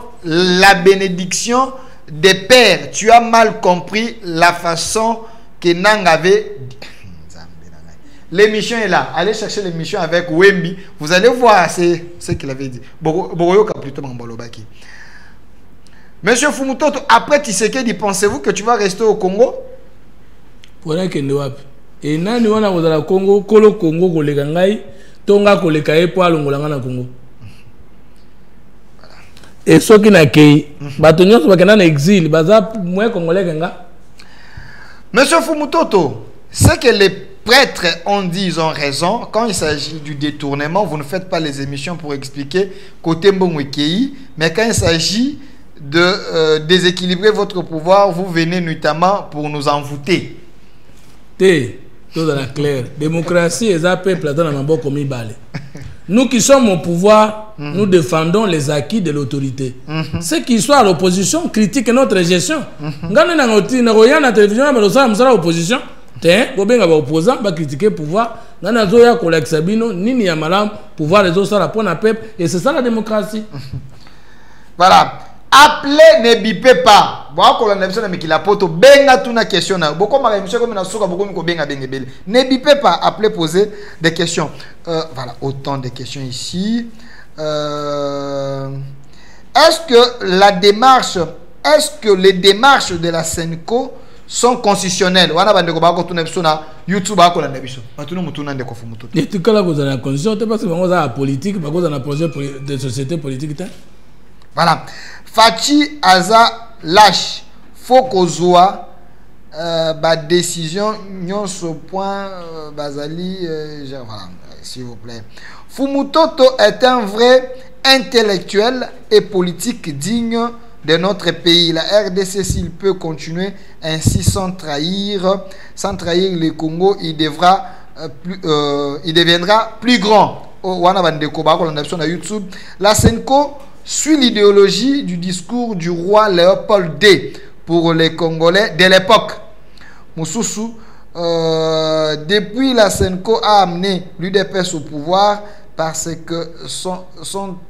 C: des pères. Tu as mal compris la façon que Nanga avait dit. L'émission est là. Allez chercher l'émission avec Wemby. Vous allez voir ce qu'il avait dit. Boroyoka plutôt Mambolobaki. Monsieur Fumutoto, après Tshisekedi, pensez-vous que tu vas rester au Congo?
B: Pour que nous et nani wana kozala Congo, kolo Congo koleka ngai, tonga koleka e po alongolanga na Congo. Et ceux qui na kei, bato nyonso bakena na exil, baza mwe congolais kenga.
C: Monsieur Fumutoto, c'est que les prêtres ont dit, ils ont raison. Quand il s'agit du détournement, vous ne faites pas les émissions pour expliquer côté Mbongwekei, mais quand il s'agit de déséquilibrer votre pouvoir, vous venez notamment pour nous envoûter.
B: Tout dans la claire. Démocratie et un peuple dans la maboko mibale. Nous qui sommes au pouvoir, nous défendons les acquis de l'autorité. Ceux qui sont à l'opposition critiquent notre gestion. Ngane na ngoti na roya na télévision na losa msala opposition. Bobenga ba opposant ba critiquer pouvoir. Ngana zoya kolek sabino nini ya malam pouvoir les autres ça la pour na peuple et c'est ça la démocratie.
C: Voilà. Appelez, ne bipez pas. Ne bipez pas, appelez, posez des questions. Voilà, autant de questions ici. Est-ce que les démarches de la Senko sont constitutionnelles? YouTube voilà. Fachi Aza lâche. Faut qu'on soit décision non ce point Bazali voilà, s'il vous plaît. Fumutoto est un vrai intellectuel et politique digne de notre pays. La RDC, s'il peut continuer ainsi sans trahir le Congo, il deviendra plus grand. La Senko suit l'idéologie du discours du roi Léopold II pour les Congolais de l'époque. Moussoussou, depuis la Senko a amené l'UDPS au pouvoir, parce que sont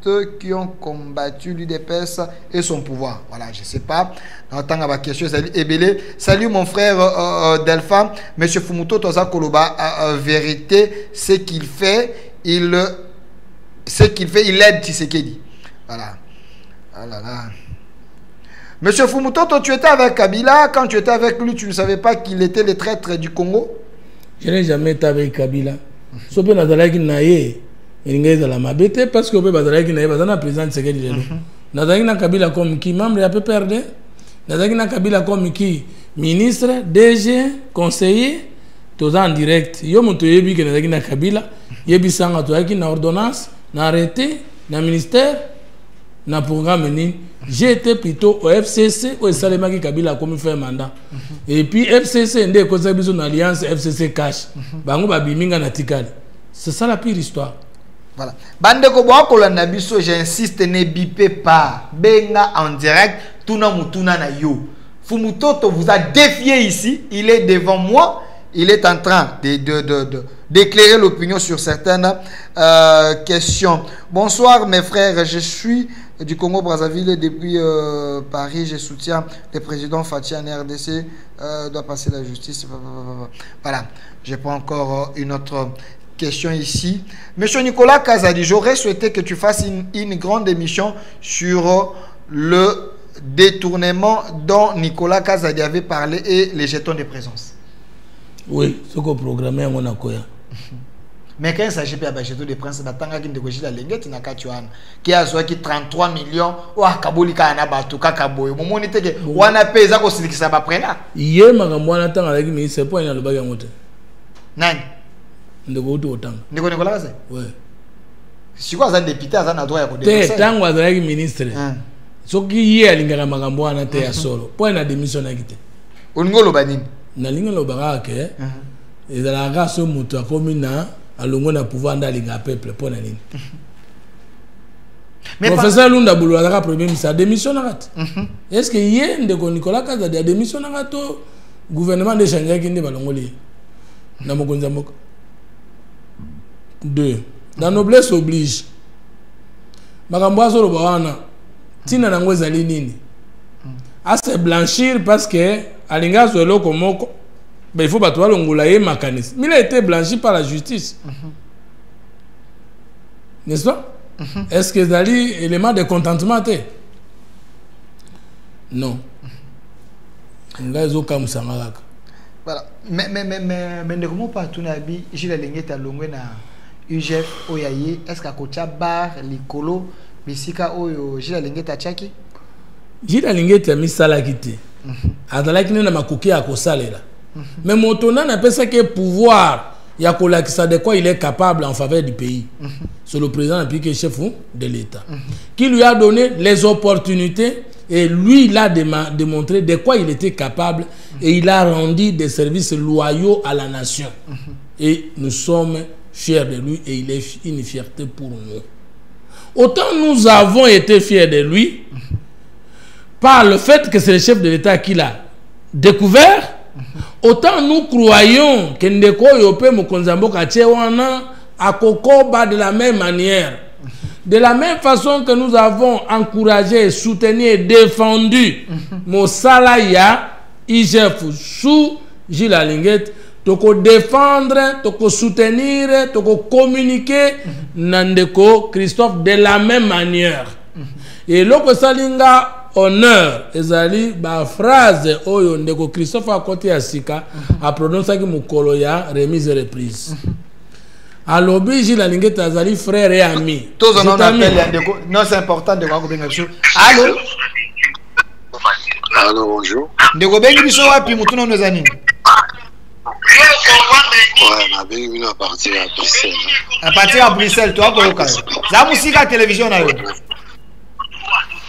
C: eux qui ont combattu l'UDPS et son pouvoir. Voilà, je ne sais pas. Salut mon frère Delpha. Monsieur Fumuto Toza Koloba, vérité, ce qu'il fait, il aide Tshisekedi. Voilà. Ah là là. Monsieur Fumuto, toi, tu étais avec Kabila. Quand tu étais avec lui, tu ne savais pas qu'il était le traître du Congo?
B: Je n'ai jamais été avec Kabila. Sauf que Nazalaki Naye, il est la mabete parce que Nazalaki Naye, Bazana président de Tshisekedi. Nazalaki na Kabila comme qui membre a peu perdu. Nazalaki na Kabila comme qui ministre, DG, conseiller, tous en direct. Yo moto yebi que Nazalaki na Kabila, yebi sanga toaki na ordonnance, na arrêté, na ministère, na programme ni. J'étais plutôt au FCC au Salemaki Kabila comme fait mandat. Et puis FCC ndé cause une alliance FCC cash. Bango ba biminga na tikali. C'est ça la pire histoire.
C: Voilà. Bande ko bo ko landa biso, j'insiste, ne bipez pas. Benga en direct, tuna mutuna na yo. Fumutoto vous a défié ici, il est devant moi, il est en train d'éclairer l'opinion sur certaines questions. Bonsoir mes frères, je suis du Congo-Brazzaville depuis Paris, je soutiens le président Fathi en RDC, doit passer la justice. Voilà, je prends encore une autre question ici. Monsieur Nicolas Kazadi, j'aurais souhaité que tu fasses une grande émission sur le détournement dont Nicolas Kazadi avait parlé et les jetons de présence. Oui, ce qu'on programmait à Monaco. Mais quand il s'agit de jetons de présence, qui a 33 millions, ou à Kabolika na Batuka Kaboy, au moment où on a payé ça, ça va prendre. Hier, ma grand-mère attend avec lui, c'est pas une bague à monter. Nani? Ne go to autant. Ne go Nicolas Kazadi? Oui. Si quoi, ça député, ça n'a droit à côté. Tant que vous ministre. Ce qui est à l'ingara magambo na te ya solo. Point na démission na kité. Oningolo banini. Na lingolo baraka et la race moto comme na alongo na pouvoir ndalinga peuple pour na nini. Mais professeur Lunda Boulou a premier ministre a démissionné. Est-ce que hier ndeko Nicolas Kazadi a démissionné to gouvernement de changer qui ndi balongoli. Na mokonza moko. 2. La noblesse oblige. Magambo azolo bawana tina nango ezali nini à se blanchir parce que alinga zolo komoko ben il faut battre longola ye mécanisme mais il a été blanchi par la justice n'est-ce pas est-ce que ezali élément de contentement te non nga ezoka musangaka voilà mais ne comment pas tunabi jila lengeta longwe na UGF oyaye est-ce que kocha bar likolo bisika oyo jila lingeta chaki jila lingeta misala kité azalaki na makoki ya kosalela mais motona na pesa que pouvoir ya kolakisa de quoi il est capable en faveur du pays c'est le président puis que chef de l'État qui lui a donné les opportunités et lui il a démontré de quoi il était capable et il a rendu des services loyaux à la nation et nous sommes fiers de lui et il est une fierté pour nous. Autant nous avons été fiers de lui par le fait que c'est le chef de l'État qui l'a découvert, autant nous croyons que Ndeko Yope Mokonzambo Kachewana a Kokoba de la même manière. De la même façon que nous avons encouragé, soutenu et défendu Mosala IGF sous Gilles Alinguet, toko défendre, toko soutenir, toko communiquer Nandeko Christophe de la même manière. Et loko salinga honneur ezali ba phrase oyo Ndeko Christophe a côté asika a prononcé ki mukolo ya remise et reprise. Alobi Gilles Alinguet azali frère et ami. Tous on appelle Ndeko. Non, c'est important de voir ko benga biso. Allô?
F: Allô, bonjour.
C: Ndeko bengi biso wapi mutuna nozani?
F: Ouais, ma belle vient à partir à Bruxelles.
C: À partir à Bruxelles, toi, quoi, quoi. La musique à télévision, là. Ouais,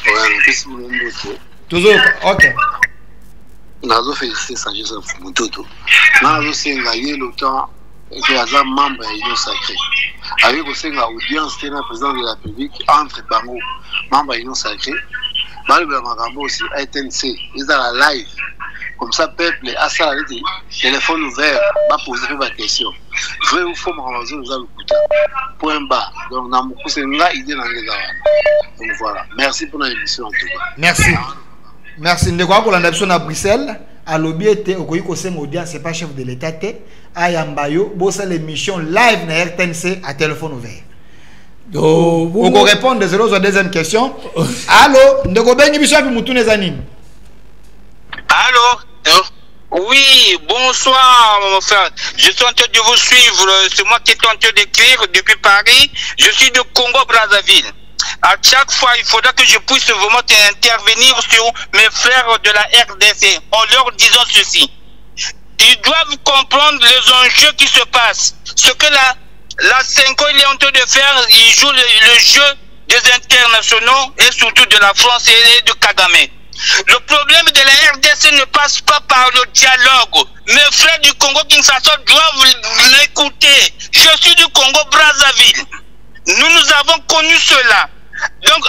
F: mais qu'est-ce que vous voulez?
C: Toujours, ok.
F: Nazo félicité ça, je suis mon toto. Nazo c'est gagné le temps que les membre de l'Union sacrée. Avec aussi l'audience qui est le président de la République entre Bango, membre de l'Union sacrée. Malgré Magambo aussi, ATNC, ils sont à la live. Comme ça, peuple, à ça, téléphone ouvert, va poser des questions. vrai ou faux Ramazan nous a écouté. Point bas. Donc dans mon coup c'est une idée dans les arabes. Donc voilà. Merci pour l'émission en tout cas.
C: Merci. Merci. Nous avons la nation à Bruxelles. À l'objet était au Koyiko Audience, c'est pas chef de l'État. À Yambayo, bossa l'émission live na RTNC à téléphone ouvert. On peut répondre de zéro à deuxième question. Allô, ndeko bengi biso api mutu nezanim.
G: Allô. Oui, bonsoir mon frère. Je suis en train de vous suivre. C'est moi qui est en train d'écrire depuis Paris. Je suis de Congo-Brazzaville. À chaque fois, il faudra que je puisse vraiment intervenir sur mes frères de la RDC en leur disant ceci. Ils doivent comprendre les enjeux qui se passent. Ce que la Senko il est en train de faire, il joue le jeu des internationaux et surtout de la France et de Kagame. Le problème de la RDC ne passe pas par le dialogue. Mes frères du Congo-Kinshasa doivent l'écouter. Je suis du Congo-Brazzaville. Nous avons connu cela. Donc,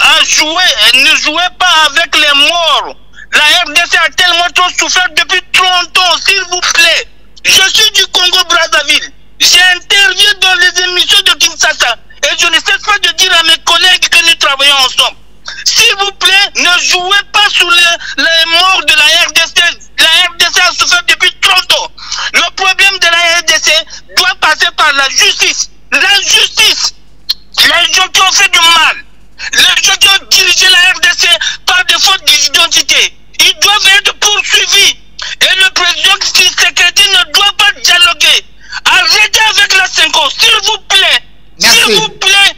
G: ne jouez pas avec les morts. La RDC a tellement trop souffert depuis 30 ans, s'il vous plaît. Je suis du Congo-Brazzaville. J'interviens dans les émissions de Kinshasa. Et je ne cesse pas de dire à mes collègues que nous travaillons ensemble. S'il vous plaît, ne jouez pas sur les morts de la RDC. La RDC a souffert depuis 30 ans. Le problème de la RDC doit passer par la justice. La justice. Les gens qui ont fait du mal. Les gens qui ont dirigé la RDC par défaut d'identité. Ils doivent être poursuivis. Et le président Tshisekedi ne doit pas dialoguer. Arrêtez avec la 5 ans, s'il vous plaît. S'il vous plaît.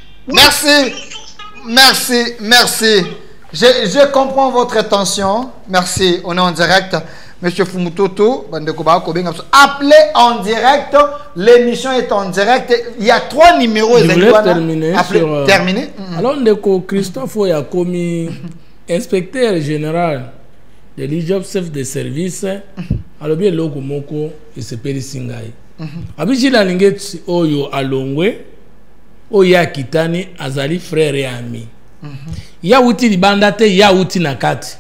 C: Merci. Je comprends votre attention. Merci. On est en direct. Monsieur Fumutoto, appelez en direct. L'émission est en direct. Il y a 3 numéros.
B: Je voulais terminer sur...
C: Terminer.
B: Alors, Christophe a commis inspecteur général de l'IJOP, chef de service. Alors, bien, Loko Moko, il s'appelle Singai. Abiji la lingeti oyo alongwe oya kitani azali frère et ami. Ya uti libanda te ya uti nakati.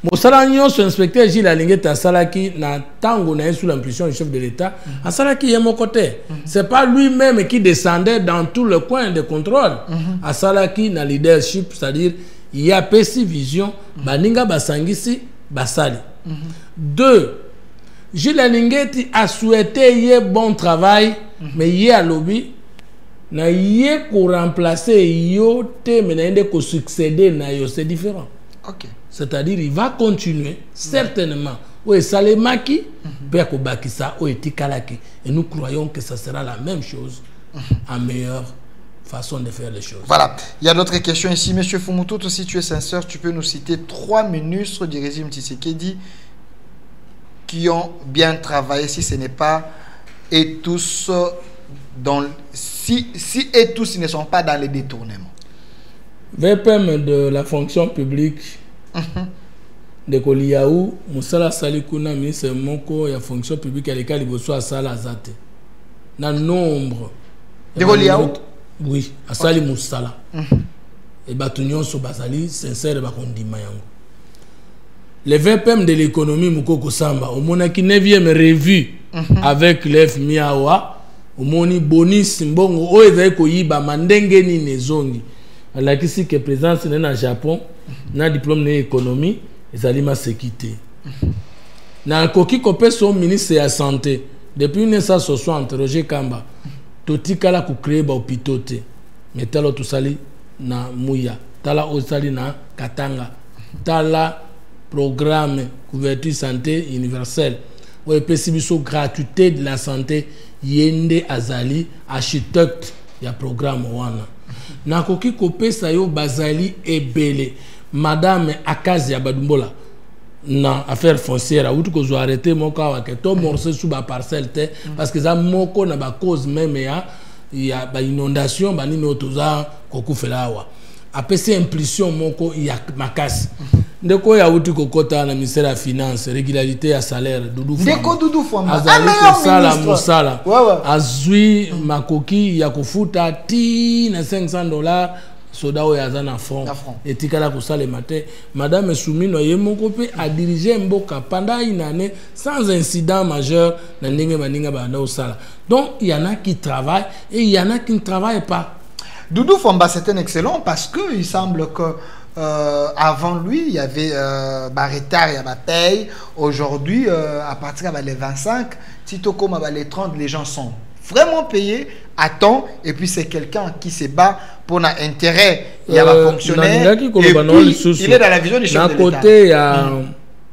B: Mosala nyonso inspecteur Gilles Alingeti asalaki na tango na sous l'impulsion du chef de l'État, asalaki yemo côté. C'est pas lui-même qui descendait dans tout le coin de contrôle. Asalaki na leadership, c'est-à-dire il y a pesi vision baninga basangisi basali. 2. Gilles Alingeti a souhaité y bon travail, mais y a lobby na yé pour remplacer yo te mais ko succéder na yo, c'est différent.
C: OK.
B: C'est-à-dire il va continuer certainement. Oui, Salemaki Beko Bakisa ou Etikalaki, et nous croyons que ça sera la même chose en meilleure façon de faire les choses.
C: Voilà. Il y a d'autres questions ici. Monsieur Fumutoto, si tu es sincère, tu peux nous citer 3 ministres du régime Tshisekedi qui ont bien travaillé, si ce n'est pas et tous dans si et tous ils ne sont pas dans les détournements.
B: VPM de la fonction publique de Koliaou, Moussala Salikuna, ministre Moko, il y a fonction publique à l'école, il y a Sala Zate. Dans nombre
C: de Koliaou?
B: Oui, à Sali Moussala. Et Batunion Sobasali, sincère et Bakondima Yango. Les VPM de l'économie Moukoko Samba, au Monaki 9e revue avec l'FMI Awa, au Moni Bonis Mbongo, au Ezaiko Yiba, Mandenge ni Nezongi. Alors ici que présence dans le Japon, na diplôme d'économie, ils allaient ma sécurité. Na koki kopé son ministre de la santé depuis 1960 Roger Kamba, toti kala ku créer ba hôpitaux te. Mais talo to sali na Muya, tala osali na Katanga, tala programme couverture santé universelle. Ou epesibiso gratuité de la santé yende azali architecte ya programme wana. Na koki kopé sayo bazali ebele. Madame Akazi Badumbola na affaire foncière a outu ko zo arrêter moko wa ke to morceau sous ba parcelle te parce que ça moko na ba cause même ya ba inondation ba nino toza koku felawa apesi impulsion moko ya makasi ndeko ya outu ko kota na ministère ya finance régularité ya salaire Doudou Fama
C: ndeko Doudou Fama
B: azali sala musala azui makoki ya kufuta ti na $500 soda oyo aza na front etikala kosala matin madame Soumino ye moko pe a dirigé mboka pendant une année sans incident majeur na ndenge maninga banda osala. Donc il y en a qui travaillent et il y en a qui ne travaillent pas.
C: Doudou Fomba, c'est un excellent parce que il semble que avant lui il y avait Barretard, il y avait paye. Aujourd'hui à partir de les 25 Tito comme les 30 les gens sont vraiment payé à temps et puis c'est quelqu'un qui se bat pour l'intérêt il y a un fonctionnaire et puis il est dans la vision du chef de l'État.
B: Côté il y a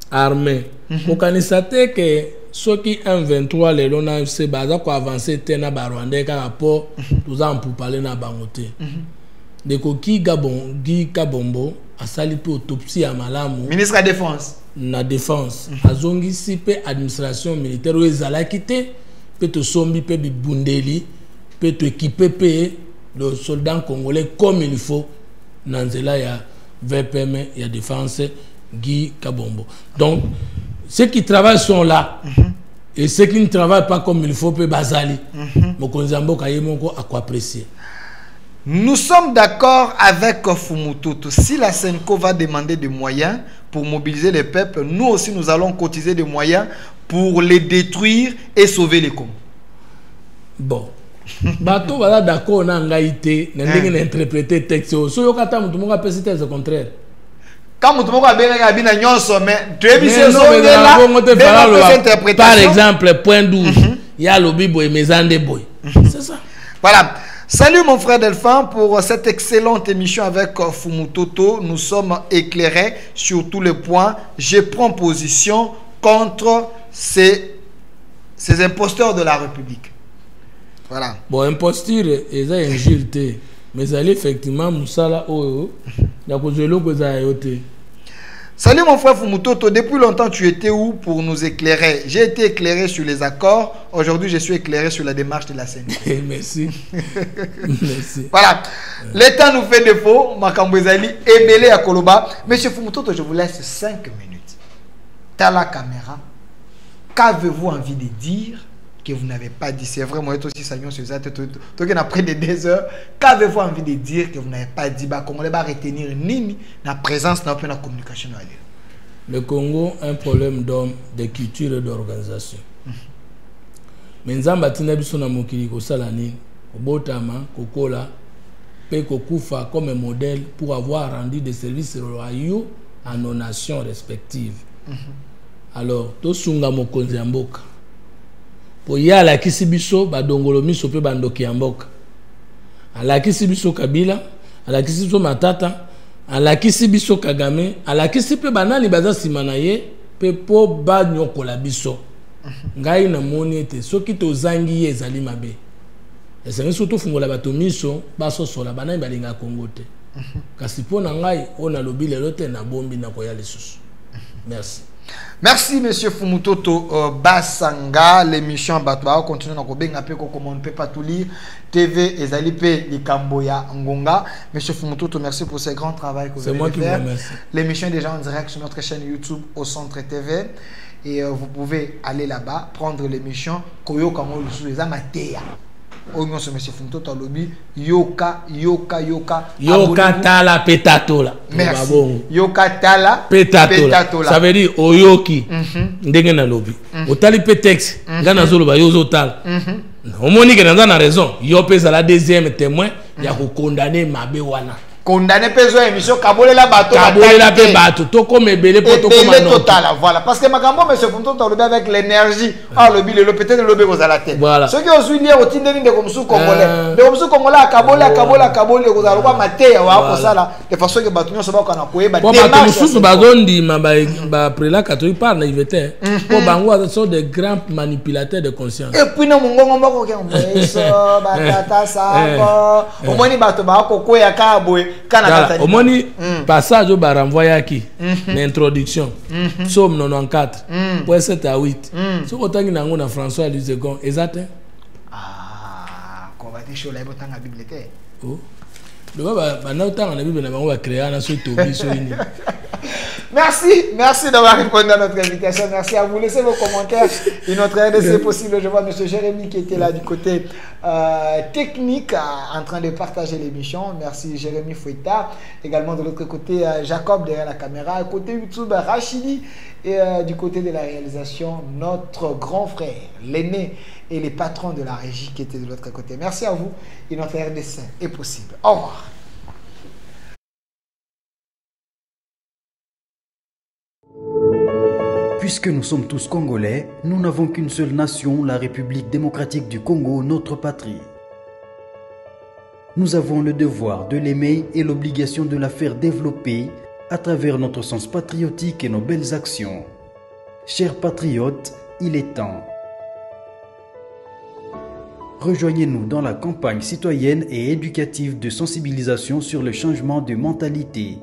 B: armée pour connaître que ceux qui M23 les lona FC baza ko avancer tena ba Rwanda ka rapport tous en pour parler na bangote de koki Gabon Guy Kabombo asali pe autopsie ya malamu
C: ministre de la défense
B: na défense azongi si pe administration militaire o ezala kité peut te sombi peut bundeli peut te équiper le soldat congolais comme il faut nanzela ya VPM ya défense Guy Kabombo. Donc ceux qui travaillent sont là et ceux qui ne travaillent pas comme il faut peut bazali mokonzambo kayemoko à quoi apprécier.
C: Nous sommes d'accord avec Fumututu. Si la Senko va demander des moyens pour mobiliser les peuples, nous aussi nous allons cotiser des moyens pour les détruire et sauver les Congos.
B: Bon. Bato voilà d'accord na ngaité na ndenge na interpréter texte so yo kata mutu moko apesi texte contraire.
C: Quand mutu moko abenga bina nyonso mais
B: par exemple point 12 il y a le bibo et mezande boy. C'est ça.
C: Voilà. Salut mon frère Delphin pour cette excellente émission avec Fumutoto. Nous sommes éclairés sur tous les points. Je prends position contre ces imposteurs de la République. Voilà.
B: Bon, imposture, ils ont injilté. Mais allez effectivement, Moussala, oh,
C: salut mon frère Fumutoto. Depuis longtemps, tu étais où pour nous éclairer? J'ai été éclairé sur les accords. Aujourd'hui, je suis éclairé sur la démarche de la CENI.
B: Merci. Merci.
C: Voilà. L'État nous fait défaut. Makambouezali, Ebele à Koloba. Monsieur Fumutoto, je vous laisse 5 minutes. T'as la caméra. Qu'avez-vous envie de dire que vous n'avez pas dit? C'est vrai, moi aussi, ça vient sur ça. Après des 2 heures, qu'avez-vous envie de dire que vous n'avez pas dit? Comment on va retenir ni la présence, ni la communication?
B: Le Congo a un problème d'homme, de culture et d'organisation. Mais nous avons bâti na mokili ko salani, botama, kokola, pe kokufa comme un modèle pour avoir rendu des services royaux à nos nations respectives. Alors, to sunga mokonzi ya mboka. Po ya la kisibiso badongolo miso pe bandoki ya mboka. Ala kisibiso Kabila, ala kisibiso Matata, ala kisibiso Kagame, ala kisipe banani baza simana ye pe po ba nyokola biso. Ngai na moni ete soki to zangi ye ezali mabe. Esengi surtout fungola bato miso baso sola banani balinga Kongo te. Kasi po na ngai ona lobi lelo te na bombi na koya lisusu. Merci.
C: Merci monsieur Fumutoto Basanga. L'émission Batwa continue na kobenga pe ko comment on ne peut pas tout lire. TV ezali pe Likamboya Ngonga. Monsieur Fumutoto, merci pour ce grand travail que vous avez fait. C'est moi qui vous remercie. L'émission est déjà en direct sur notre chaîne YouTube Au Centre TV et vous pouvez aller là-bas prendre l'émission Koyo Kango Lusu les Amateya. Oignon sur monsieur Fumutoto lobby yoka
B: tala petatola.
C: Merci. Yoka tala
B: petatola. Ça veut dire oyoki ndenge na lobby. Otali petex ngana zolo ba yozo tala. Omoni ke na raison. Yo pesa la deuxième témoin ya ko condamner mabe wana.
C: Condamné peso émission kabolela bato
B: to comme ebele poto comme
C: total voilà parce que makambo monsieur Fumutoto lobby avec l'énergie lobby le peut-être le lobby aux à la tête ceux qui ont suivi au tindeni de comme sous congolais de comme sous congolais kabole aux alwa maté wa ko sala de façon que bato nyoso ba kana koyeba
B: démarche sous bazondi ba prela catholique par naïveté pour bango sont des grands manipulateurs de conscience
C: et puis na mongongo mbako ke mbeso batata sako omoni bato ba ko koya kabwe.
B: Au moni passage au renvoyaki l'introduction Somme 94 point 7 à 8 ce autant que nango na François Louis II exact
C: qu'on va te show la botanga bibliothèque
B: oh le ba na autant na bible na bango ba créer na so tobi so ini
C: Merci d'avoir répondu à notre invitation. Merci à vous. Laissez vos commentaires. Et notre RDC possible. Je vois M. Jérémy qui était là du côté technique en train de partager l'émission. Merci Jérémy Fouetta. Également de l'autre côté, Jacob derrière la caméra. Côté YouTube, Rachidi. Et du côté de la réalisation, notre grand frère, l'aîné et les patrons de la régie qui étaient de l'autre côté. Merci à vous. Et notre RDC est possible. Au revoir.
D: Puisque nous sommes tous Congolais, nous n'avons qu'une seule nation, la République démocratique du Congo, notre patrie. Nous avons le devoir de l'aimer et l'obligation de la faire développer à travers notre sens patriotique et nos belles actions. Chers patriotes, il est temps. Rejoignez-nous dans la campagne citoyenne et éducative de sensibilisation sur le changement de mentalité.